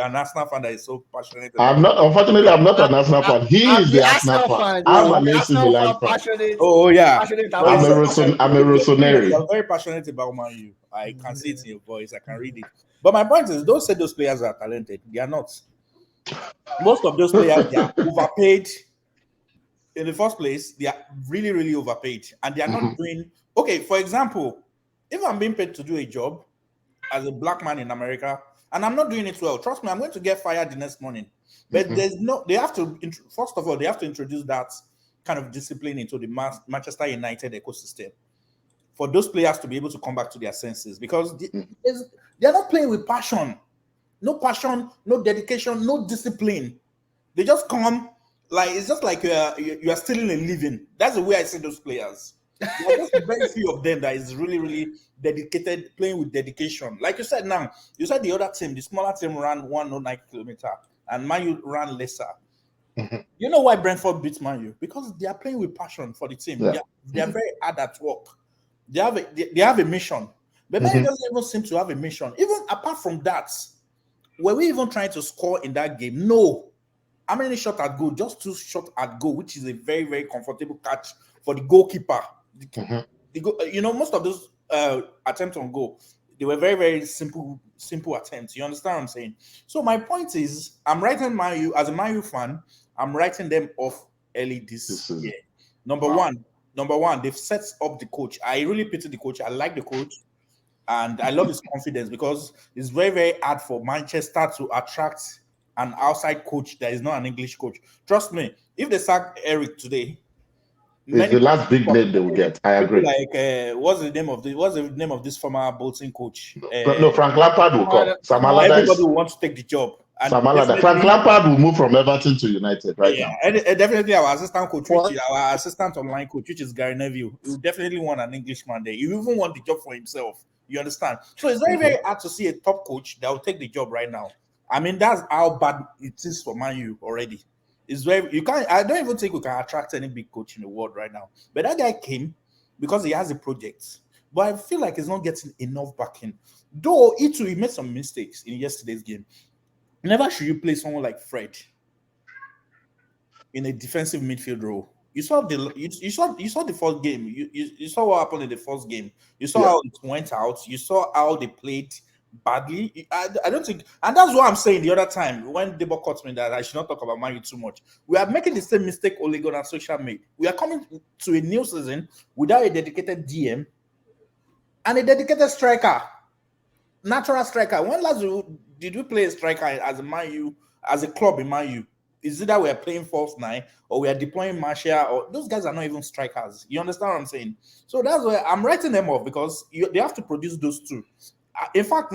an Arsenal fan that is so passionate. Unfortunately, I'm not an Arsenal fan. He is the Arsenal fan. I'm an AC Milan fan. Oh yeah, I'm a Rossoneri. You're very passionate about Man U. I can see it in your voice. I can read it. But my point is, don't say those players are talented. They are not. Most of those players, they are overpaid. In the first place, they are really, really overpaid, and they are not doing okay. For example, if I'm being paid to do a job as a black man in America, and I'm not doing it well, trust me, I'm going to get fired the next morning. But they have to, first of all, they have to introduce that kind of discipline into the Manchester United ecosystem for those players to be able to come back to their senses, because they're not playing with passion, no dedication, no discipline. They just come. Like, it's just like you are stealing a living. That's the way I see those players. There are just very few of them that is really, really dedicated, playing with dedication. Like you said now, you said the other team, the smaller team ran 109 kilometer, and Man U ran lesser. You know why Brentford beats Man U? Because they are playing with passion for the team. Yeah. They are very hard at work. They have a mission. But Man U Mhm. doesn't even seem to have a mission. Even apart from that, were we even trying to score in that game? No. How many shots at goal? Just 2 shots at goal, which is a very, very comfortable catch for the goalkeeper. Mhm. Most of those attempts on goal, they were very, very simple attempts. You understand what I'm saying? So my point is, I'm writing Man U as a Man U fan. I'm writing them off early This this is year. Number wow. one, they've set up the coach. I really pity the coach. I like the coach. And I love his confidence because it's very, very hard for Manchester to attract an outside coach that is not an English coach. Trust me, if they sack Eric today, It's many the last big name they will get. I people agree. like what's the name of this former Bolton coach? No, Frank Lampard will come. Sam Everybody Allardyce. will want to take the job, and Sam Allardyce. Frank definitely, Lampard will move from Everton to United right yeah, now. and definitely our assistant coach, What? our assistant online coach, which is Gary Neville, he will definitely want an Englishman there. He even want the job for himself. You understand? So it's very, Mhm. very hard to see a top coach that will take the job right now. I mean, that's how bad it is for Man U already. It's very you can't. I don't even think we can attract any big coach in the world right now. But that guy came because he has a project. But I feel like he's not getting enough backing. Though he made some mistakes in yesterday's game. Never should you play someone like Fred in a defensive midfield role. You saw the first game. You saw what happened in the first game. You saw Yeah. how it went out. You saw how they played badly. I don't think, and that's what I'm saying the other time when Debo caught me that I should not talk about Man U too much. We are making the same mistake Ole Gunnar Solskjaer made. We are coming to a new season without a dedicated DM and a dedicated striker, natural striker. When last did we play a striker as a Man U, as a club in Man U? Is it that we are playing false nine or we are deploying Martial, or those guys are not even strikers? You understand what I'm saying? So that's why I'm writing them off because they have to produce those two. In fact,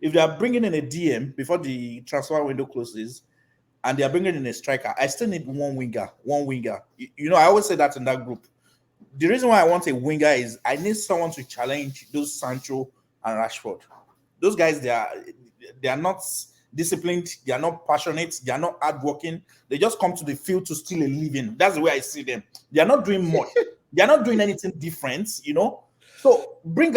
if they are bringing in a DM before the transfer window closes and they are bringing in a striker, I still need one winger. One winger. I always say that in that group. The reason why I want a winger is I need someone to challenge those Sancho and Rashford. Those guys, they are not disciplined, they are not passionate, they are not hardworking. They just come to the field to steal a living. That's the way I see them. They are not doing much. They are not doing anything different. So bring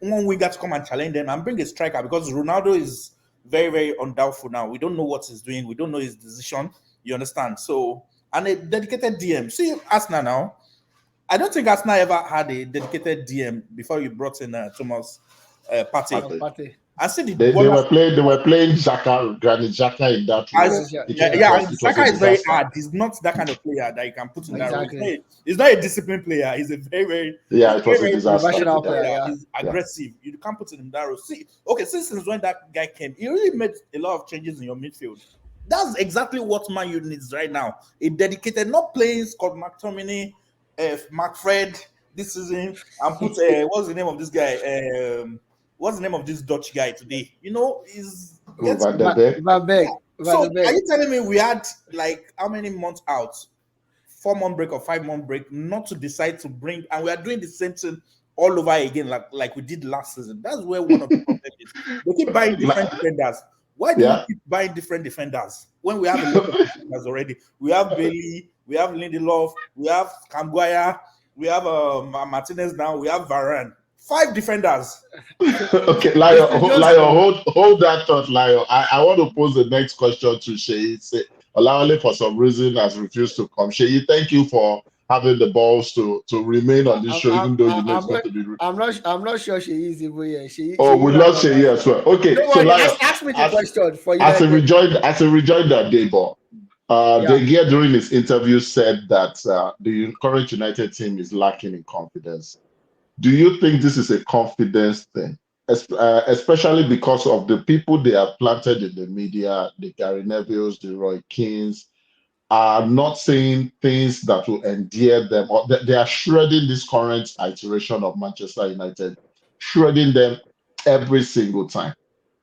one winger to come and challenge them, and bring a striker because Ronaldo is very, very undoubtful now. We don't know what he's doing. We don't know his decision. You understand? So, and a dedicated DM. See Arsenal now. I don't think Arsenal ever had a dedicated DM before you brought in Thomas Partey. Partey. Party. I said They were playing Xhaka, Granit Xhaka in that role. as Yeah, and It was Saka a is very disaster. hard. He's not that kind of player that you can put in that role. exactly. He's not a disciplined player. He's a very, very, Yeah, he's it was a very, very disaster. Professional professional player, player. yeah. He's aggressive. You can't put him in that role. See, okay, since when that guy came, he really made a lot of changes in your midfield. That's exactly what Man U needs right now. A dedicated, not playing Scott McTominay, McFred this season, and put what's the name of this guy? What's the name of this Dutch guy today? He's Who, gets Van de Beek? Van Beek. so Van de are Beek. you telling me we had like how many months out? 4-month break or 5-month break, not to decide to bring, and we are doing the same thing all over again, like we did last season. That's where one of the problems is. They keep buying different defenders. Why do we Yeah. keep buying different defenders when we have a lot of defenders already? We have Bailey, we have Lindelof, we have Kamguaya, we have Martinez now, we have Varane. 5 defenders. Okay, It's just hold that thought, Lio. I want to pose the next question to Sheyi. Say, Olawale, for some reason, has refused to come. Sheyi, thank you for having the balls to remain on this show, even though you know it's going to be. I'm not sure she is even here. Oh, She we is lost online. Sheyi as well. Okay, Don't so worry, Lio, ask me the as question for as a United. rejoinder, Debo, Yeah. De Gea during his interview said that the current United team is lacking in confidence. Do you think this is a confidence thing? Especially because of the people they have planted in the media, the Gary Nevilles, the Roy Keanes, are not saying things that will endear them, or they are shredding this current iteration of Manchester United, shredding them every single time.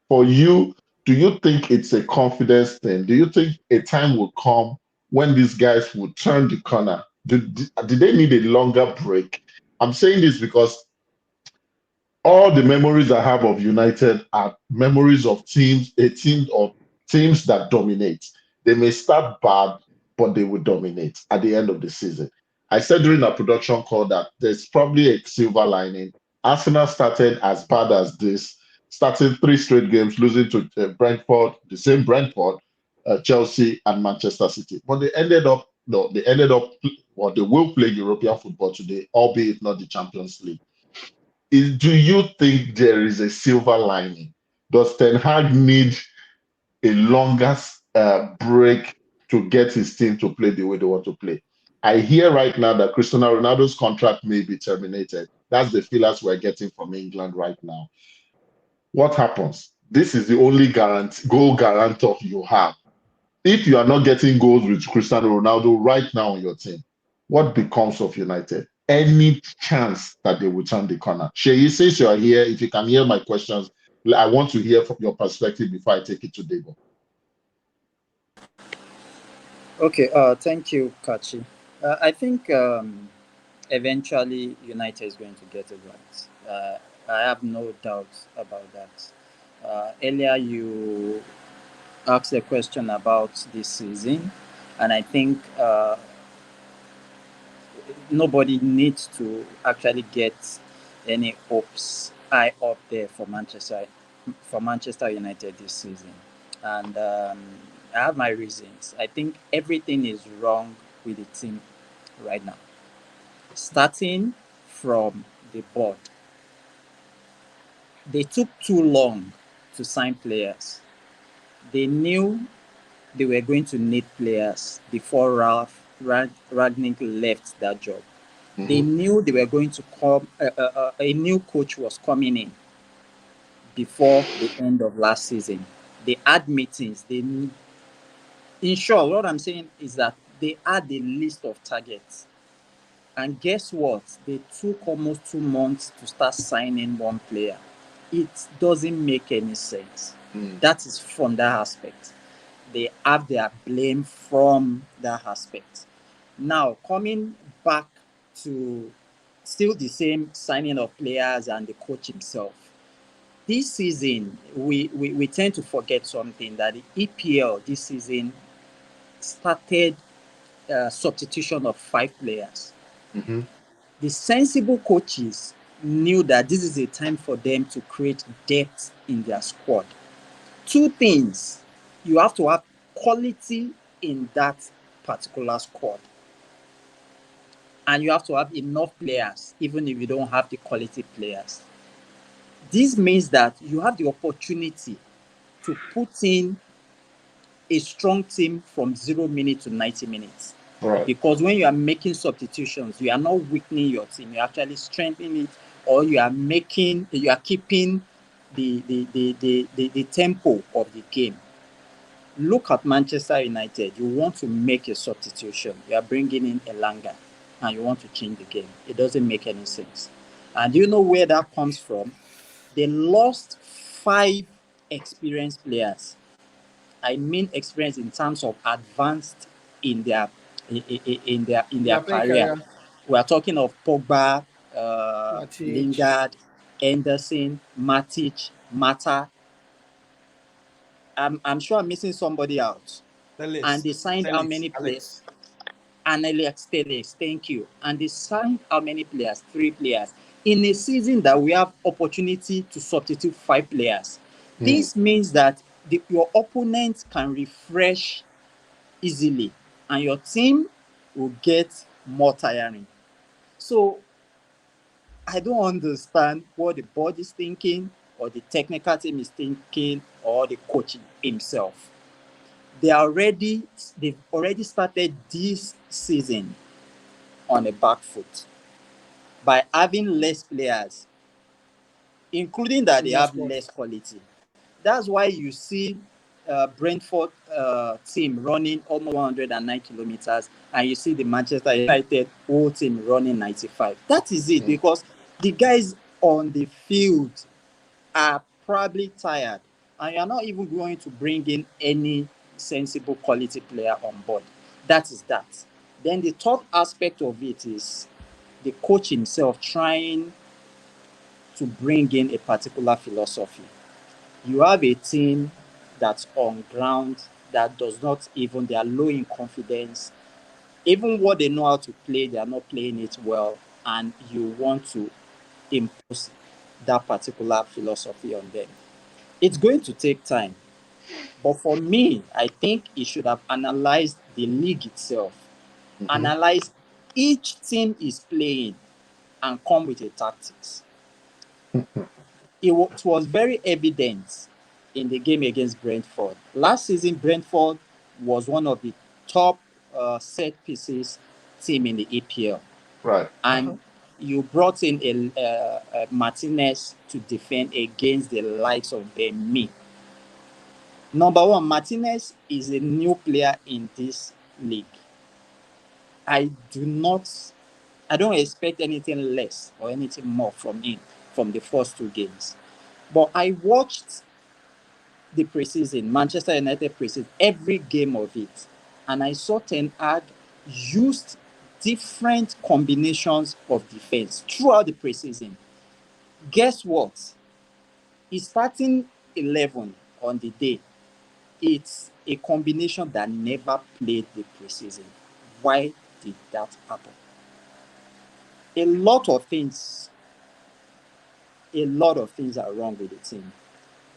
For you, do you think it's a confidence thing? Do you think a time will come when these guys will turn the corner? Do they need a longer break? I'm saying this because all the memories I have of United are memories of teams, a team of teams that dominate. They may start bad, but they will dominate at the end of the season. I said during our production call that there's probably a silver lining. Arsenal started as bad as this, starting 3 straight games, losing to Brentford, the same Brentford, Chelsea, and Manchester City. But they ended up, no, they ended up, or they will play European football today, albeit not the Champions League. Do you think there is a silver lining? Does Ten Hag need a longer break to get his team to play the way they want to play? I hear right now that Cristiano Ronaldo's contract may be terminated. That's the feelers we're getting from England right now. What happens? This is the only goal guarantor you have. If you are not getting goals with Cristiano Ronaldo right now on your team, what becomes of United? Any chance that they will turn the corner? Sheyi, since you are here, if you can hear my questions, I want to hear from your perspective before I take it to Debo. Okay, thank you, Kachi. I think eventually United is going to get it right. I have no doubt about that. Earlier, you asked a question about this season, and I think nobody needs to actually get any hopes high up there for Manchester United this season. And I have my reasons. I think everything is wrong with the team right now. Starting from the board, they took too long to sign players. They knew they were going to need players before Ralph Ragnick left that job. Mm-hmm. They knew they were going to come. A new coach was coming in before the end of last season. They had meetings. In short, what I'm saying is that they had a list of targets. And guess what? They took almost 2 months to start signing one player. It doesn't make any sense. That is from that aspect. They have their blame from that aspect. Now, coming back to still the same signing of players and the coach himself. This season, we tend to forget something, that the EPL this season started substitution of 5 players. Mm-hmm. The sensible coaches knew that this is a time for them to create depth in their squad. 2 things. You have to have quality in that particular squad. And you have to have enough players, even if you don't have the quality players. This means that you have the opportunity to put in a strong team from 0 minutes to 90 minutes. Right. Because when you are making substitutions, you are not weakening your team, you're actually strengthening it, or you are keeping the tempo of the game. Look at Manchester United. You want to make a substitution. You are bringing in Elanga and you want to change the game. It doesn't make any sense. And do you know where that comes from? They lost 5 experienced players. I mean experience in terms of advanced in their career. We are talking of Pogba, Lingard, Henderson, Matic, Mata. I'm sure I'm missing somebody out. And they signed how many players? Alex Telles, thank you. And they signed how many players? 3 players. In a season that we have opportunity to substitute 5 players. This means that your opponent can refresh easily and your team will get more tiring. So I don't understand what the board is thinking, or the technical team is thinking, or the coach himself. They've already started this season on a back foot by having less players, including that they have less quality. That's why you see Brentford team running almost 109 kilometers, and you see the Manchester United whole team running 95. That is it, because the guys on the field are probably tired, and you're not even going to bring in any sensible quality player on board. That is that. Then the third aspect of it is the coach himself trying to bring in a particular philosophy. You have a team that's on ground that does not even, they are low in confidence. Even what they know how to play, they are not playing it well, and you want to impose that particular philosophy on them. It's going to take time. But for me, I think he should have analyzed the league itself, analyze each team is playing, and come with a tactics. It was very evident in the game against Brentford. Last season, Brentford was one of the top set pieces team in the EPL. Right. And you brought in a Martinez to defend against the likes of me. Number one, Martinez is a new player in this league. I don't expect anything less or anything more from him from the first two games. But I watched the preseason, Manchester United preseason, every game of it. And I saw Ten Hag used different combinations of defense throughout the preseason. Guess what? His starting 11 on the day, it's a combination that never played the preseason. Why did that happen? A lot of things are wrong with the team.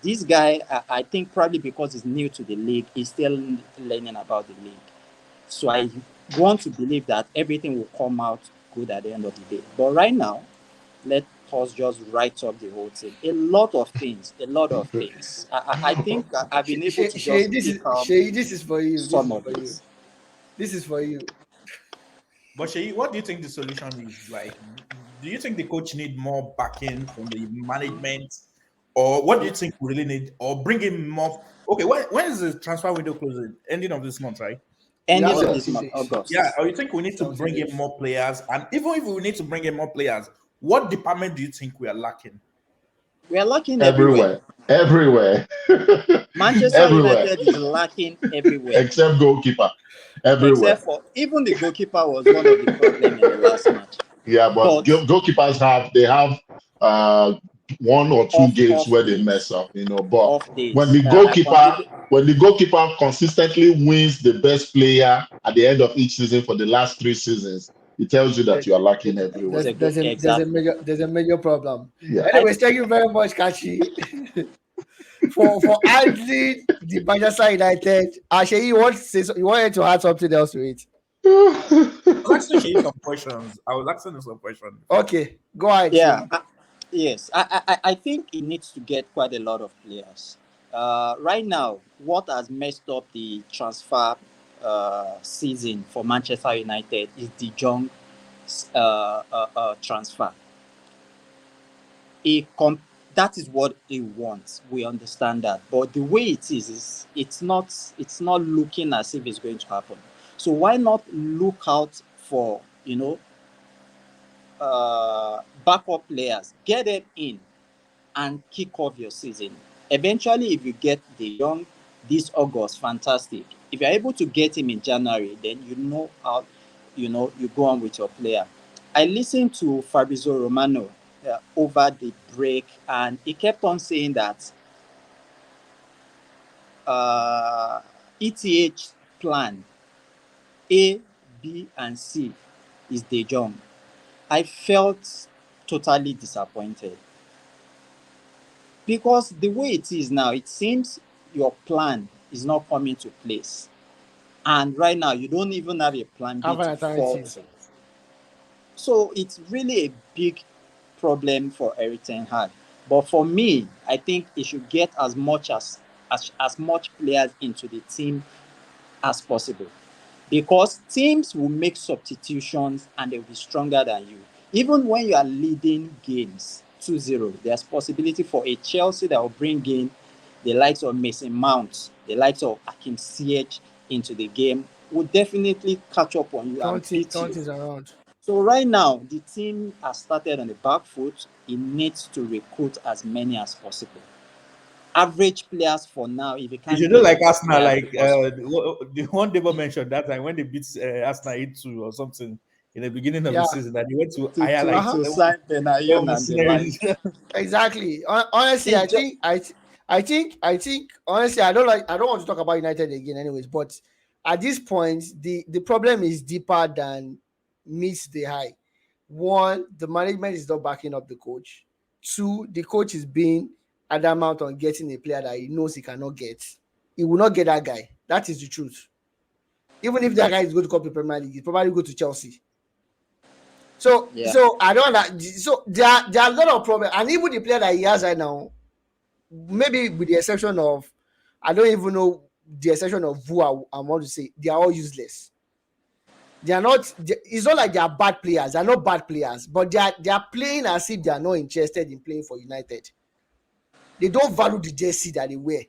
This guy, I think probably because he's new to the league, he's still learning about the league. So I want to believe that everything will come out good at the end of the day. But right now, let us just write up the whole thing. A lot of things. I think I've been able to just pick up This is for you. some of this. This is for you. But Sheyi, what do you think the solution is? Like, do you think the coach need more backing from the management, or what do you think we really need, or bring in more? Okay, when is the transfer window closing? Ending of this month, right? Ending Yeah, of this 70 month, days. August. Yeah, or you think we need to 70 bring in days. more players? And even if we need to bring in more players, what department do you think we are lacking? We are lacking everywhere. Everywhere. Manchester Everywhere. United is lacking everywhere. Except goalkeeper. Everywhere. Except for even the goalkeeper was one of the problems in the last match. Yeah, but But goalkeepers have uh one or two games off where they days, mess up, But off when days. the I goalkeeper completely when the goalkeeper consistently wins the best player at the end of each season for the last 3 seasons, it tells you that you are lacking everywhere. exactly. There's a major problem. Yeah. I Anyways, thank you very much, Kachi, for handling the Manchester United. Actually, you wanted to add something else to it. I was asking Sheyi some questions. I was asking him some questions. Okay, go ahead, yeah. Shay. Yes, I think it needs to get quite a lot of players. Right now, what has messed up the transfer season for Manchester United is De Jong transfer. That is what he wants. We understand that, but the way it is it's not looking as if it's going to happen. So why not look out for backup players, get them in, and kick off your season. Eventually, if you get De Jong this August, fantastic. If you're able to get him in January, then you know how you go on with your player. I listened to Fabrizio Romano over the break, and he kept on saying that ETH plan A, B, and C is De Jong. I felt totally disappointed because the way it is now, it seems your plan is not coming to place. And right now, you don't even have a plan B Have an to fall alternative. to. So it's really a big problem for Eric Ten Hag. But for me, I think he should get as much players into the team as possible. Because teams will make substitutions and they'll be stronger than you. Even when you are leading games 2-0, there's possibility for a Chelsea that will bring in the likes of Mason Mount, the likes of Akim Ziyech into the game, will definitely catch up on you and beat you. Is around. So right now, the team has started on the back foot. It needs to recruit as many as possible. Average players for now, if you You can't should do get like those Arsenal, players, like because the one Debo mentioned that time when they beat Arsenal 8-2 or something in the beginning of Yeah. the season, that they went to hire to, like to sign Benayoun and the mercenaries. likes. Exactly. Honestly, It's I I think honestly, I don't want to talk about United again, anyways. But at this point, the problem is deeper than meets the eye. One, the management is not backing up the coach. Two, the coach is being adamant on getting a player that he knows he cannot get. He will not get that guy. That is the truth. Even if that guy is going to come to Premier League, he's probably go to Chelsea. So Yeah. I don't like. So there are a lot of problems, and even the player that he has right now, maybe with the exception of, I don't even know the exception of who I want to say, they are all useless. They are not. It's not like they are bad players. They are not bad players, but they are playing as if they are not interested in playing for United. They don't value the jersey that they wear.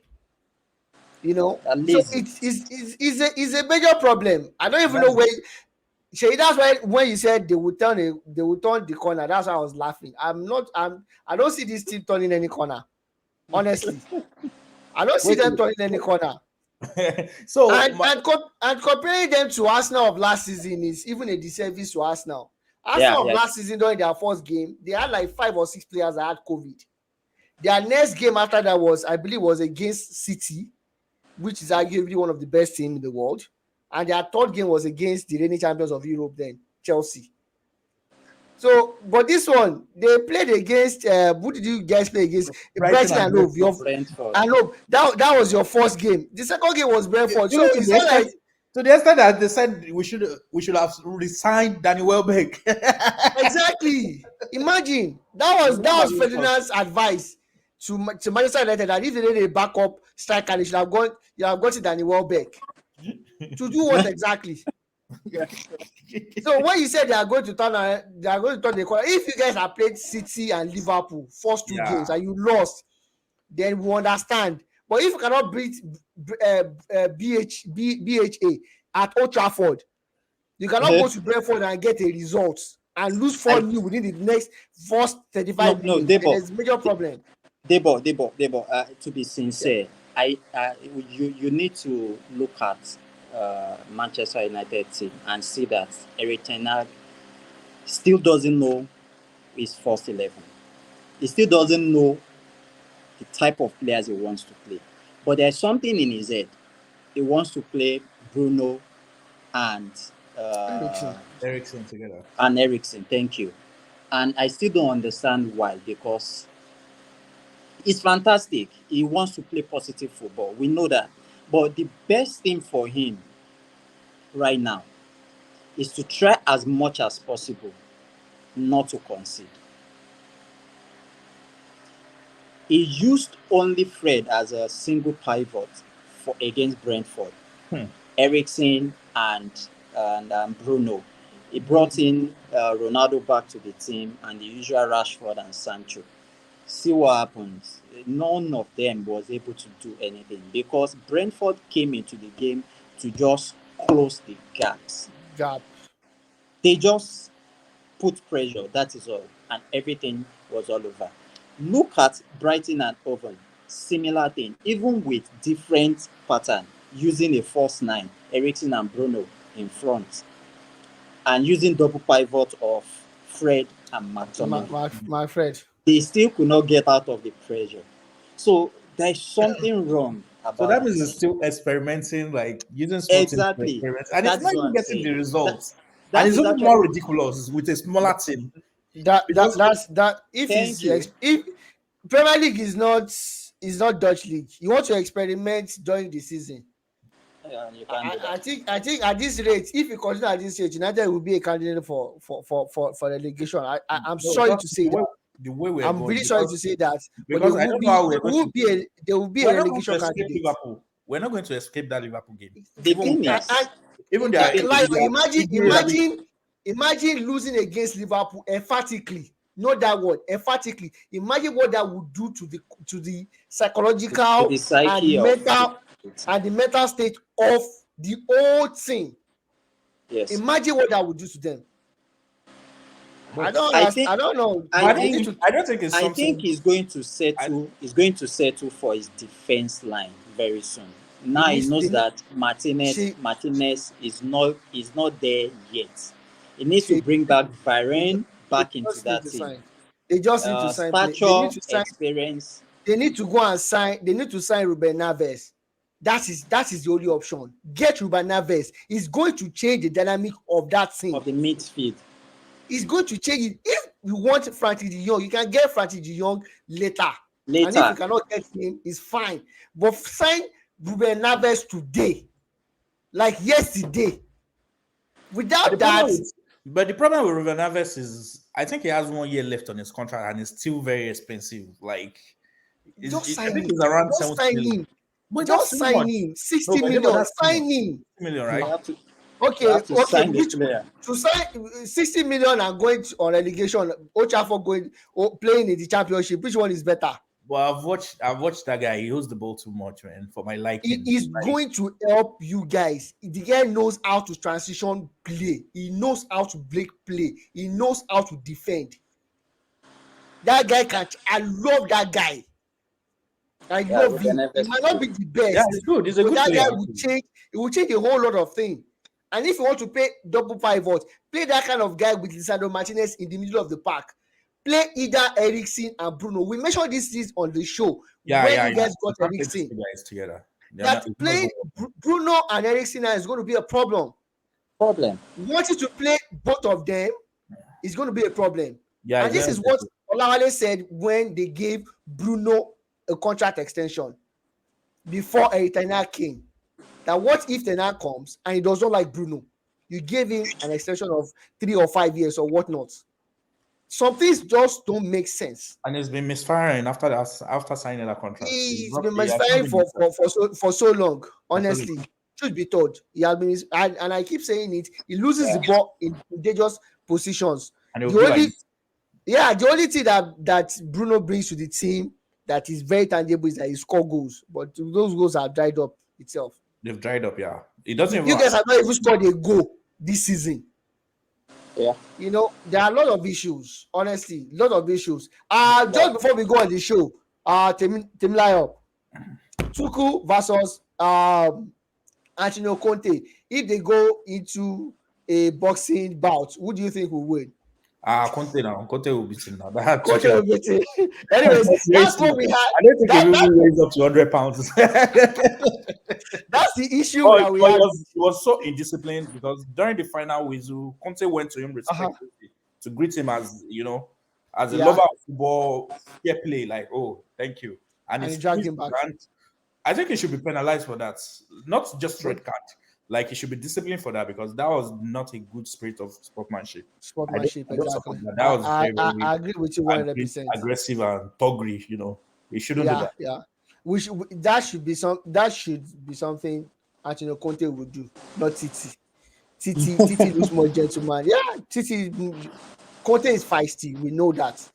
You know, At so least it's a major problem. I don't even know where. Shay, that's why when you said they would turn the corner, that's why I was laughing. I don't see this team turning any corner. Honestly, I don't see Wait, them turning any corner. so And comparing them to Arsenal of last season is even a disservice to Arsenal. yeah, Arsenal of yeah. last season during their first game, they had like 5 or 6 players that had COVID. Their next game after that was, I believe, was against City, which is arguably one of the best teams in the world. And their third game was against the reigning champions of Europe then, Chelsea. So, but this one, they played against, who did you guys play against? Brighton Brighton and and Hove. Brentford. I know that was your first game. The second game was Brentford. So even it's not like, to the extent that they said we should have resigned Danny Welbeck. exactly. Imagine that was Ferdinand's advice to Manchester United, that if they need a backup striker, they should have gotten Danny Welbeck. To do what exactly? So when you said they are going to turn the corner, if you guys have played City and Liverpool first 2 Yeah. games and you lost, then we understand. But if you cannot beat BHA at Old Trafford, you cannot go to Brentford and get a result and lose 4-0 within the next first 35 No, minutes. There's a major problem. Debo. To be sincere, you need to look at Manchester United team and see that Eric Ten Hag still doesn't know his first 11. He still doesn't know the type of players he wants to play. But there's something in his head. He wants to play Bruno and Eriksen together. and Eriksen. Thank you. And I still don't understand why, because it's fantastic. He wants to play positive football. We know that. But the best thing for him right now is to try as much as possible not to concede. He used only Fred as a single pivot against Brentford. Eriksen and Bruno. He brought in Ronaldo back to the team and the usual Rashford and Sancho. See what happens. None of them was able to do anything because Brentford came into the game to just close the gaps. They just put pressure, that is all, and everything was all over. Look at Brighton and Hove, similar thing, even with different pattern, using a false 9, Eriksen and Bruno in front, and using double pivot of Fred and McTominay. My Fred. They still could not get out of the pressure. So there's something wrong about So that means it's still experimenting, like using small teams to Exactly. experiment. And That's it's not what even I'm getting the saying. results. That And it's is even actually- more ridiculous with a smaller team. If Premier League is not Dutch league, you want to experiment during the season. Yeah, you can do that. I think at this rate, if you continue at this rate, United will be a candidate for relegation. I'm sorry to say that. The way we're I'm going, really sorry to say that. But because I don't know how we're there going will be a we're not going to relegation escape candidate. Liverpool. We're not going to escape that Liverpool game. The thing is, Even imagine losing against Liverpool emphatically. Not that word, emphatically. Imagine what that would do to the psychological to the psyche and the mental state of the whole team. Yes. Imagine what that would do to them. I don't know. I think he's going to settle. He's going to settle for his defense line very soon. Now he knows that Martinez is not there yet. He needs to bring back Varane back into that team. They just need to sign. Stature, experience. they need to go and sign. They need to sign Ruben Neves. That is the only option. Get Ruben Neves. It's going to change the dynamic of that team. Of the midfield. It's going to change it. If you want Frankie de Jong, you can get Frankie de Jong later. And if you cannot get him, it's fine. But sign Ruben Neves today, like yesterday. Without that, but the problem with Ruben Neves is, I think he has 1 year left on his contract, and it's still very expensive. Like, just sign I think him. it's around Just 70 sign million. him. But Just that's sign him. 60 million. Sign him. 60 million, right? Okay. Sign this player. To sign 60 million and going on relegation, Ochafo going playing in the championship, which one is better? Well, I've watched that guy. He holds the ball too much, man, for my liking. He is going to help you guys. The guy knows how to transition play. He knows how to break play. He knows how to defend. That guy I love that guy. I love him. He might not be the best. Yeah, he's good. He's a good that player. Guy will change. It will change a whole lot of things. And if you want to play double pivot, play that kind of guy with Lisandro Martinez in the middle of the park. Play either Eriksen and Bruno. We mentioned this on the show. You guys got Eriksen. Guys together. That playing Bruno and Eriksen is going to be a problem. Wanting to play both of them is going to be a problem. Yeah, and this is what Olawale said when they gave Bruno a contract extension before Eritrea came. That what if Tena comes and he does not like Bruno? You gave him an extension of 3 or 5 years or whatnot. Some things just don't make sense. And it's been misfiring after signing that contract. It's been misfiring for so long. Honestly, should be told. He has been, and I keep saying it. He loses the ball in dangerous positions. And the only thing that Bruno brings to the team that is very tangible is that he scores goals, but those goals are dried up itself. They've dried up, yeah. It doesn't. You guys have not even scored a goal this season. Yeah. You know, there are a lot of issues. Honestly, a lot of issues. Just before we go on the show, Temilayo, Tuku versus Antonio Conte. If they go into a boxing bout, who do you think will win? Conte now. Conte will beat him now. Conte will beat him. Anyways, that's what we had. I don't think he will raise up to 100 pounds. That's the issue that we had. He was so indisciplined because during the final whistle, Conte went to him respectfully to greet him as, you know, as a lover of football, fair play, like, oh, thank you. And he dragged him back. I think he should be penalized for that. Not just red card. Like, he should be disciplined for that because that was not a good spirit of sportsmanship. Exactly. That was I agree with you 100%. Aggressive and toggery, you know. He shouldn't do that. Yeah. That should be something Antonio Conte would do, not Titi. Titi looks more gentleman. Yeah, Conte is feisty. We know that.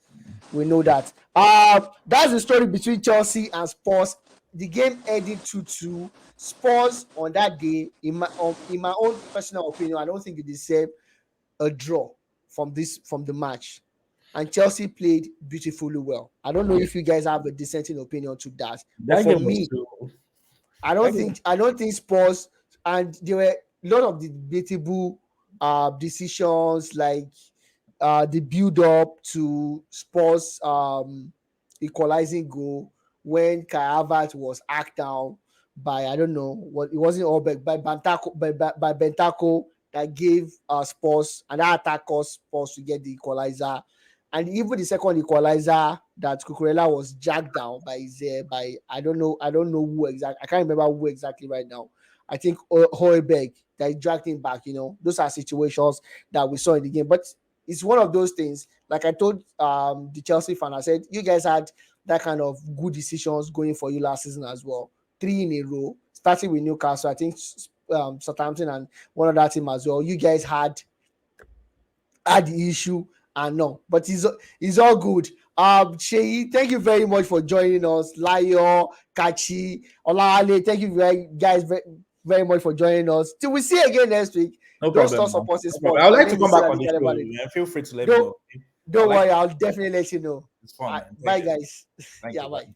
That's the story between Chelsea and Spurs. The game ended 2-2. Spurs on that day, in my own personal opinion, I don't think it deserved a draw from the match. And Chelsea played beautifully well. I don't know if you guys have a dissenting opinion to that. But for me, I don't think Spurs, and there were a lot of debatable decisions, like the build up to Spurs equalizing goal when Kai Havertz was hacked down by, I don't know what, it wasn't all by Bentancur that gave Spurs, and that attack caused Spurs to get the equalizer. And even the second equalizer that Cucurella was jacked down by I don't know who exactly. I can't remember who exactly right now. I think Højbjerg that he dragged him back. You know, those are situations that we saw in the game. But it's one of those things. Like I told the Chelsea fan, I said you guys had that kind of good decisions going for you last season as well. 3 in a row, starting with Newcastle. I think Southampton and one other team as well. You guys had the issue. No, but it's all good. Sheyi, thank you very much for joining us. Layo, Kachi, Olawale, thank you guys very much for joining us. Till we see you again next week. No problem. I would like to come back on the show. Yeah, feel free to let me know. Don't worry, I'll definitely let you know. It's fun. Bye, guys. Thank you. Bye.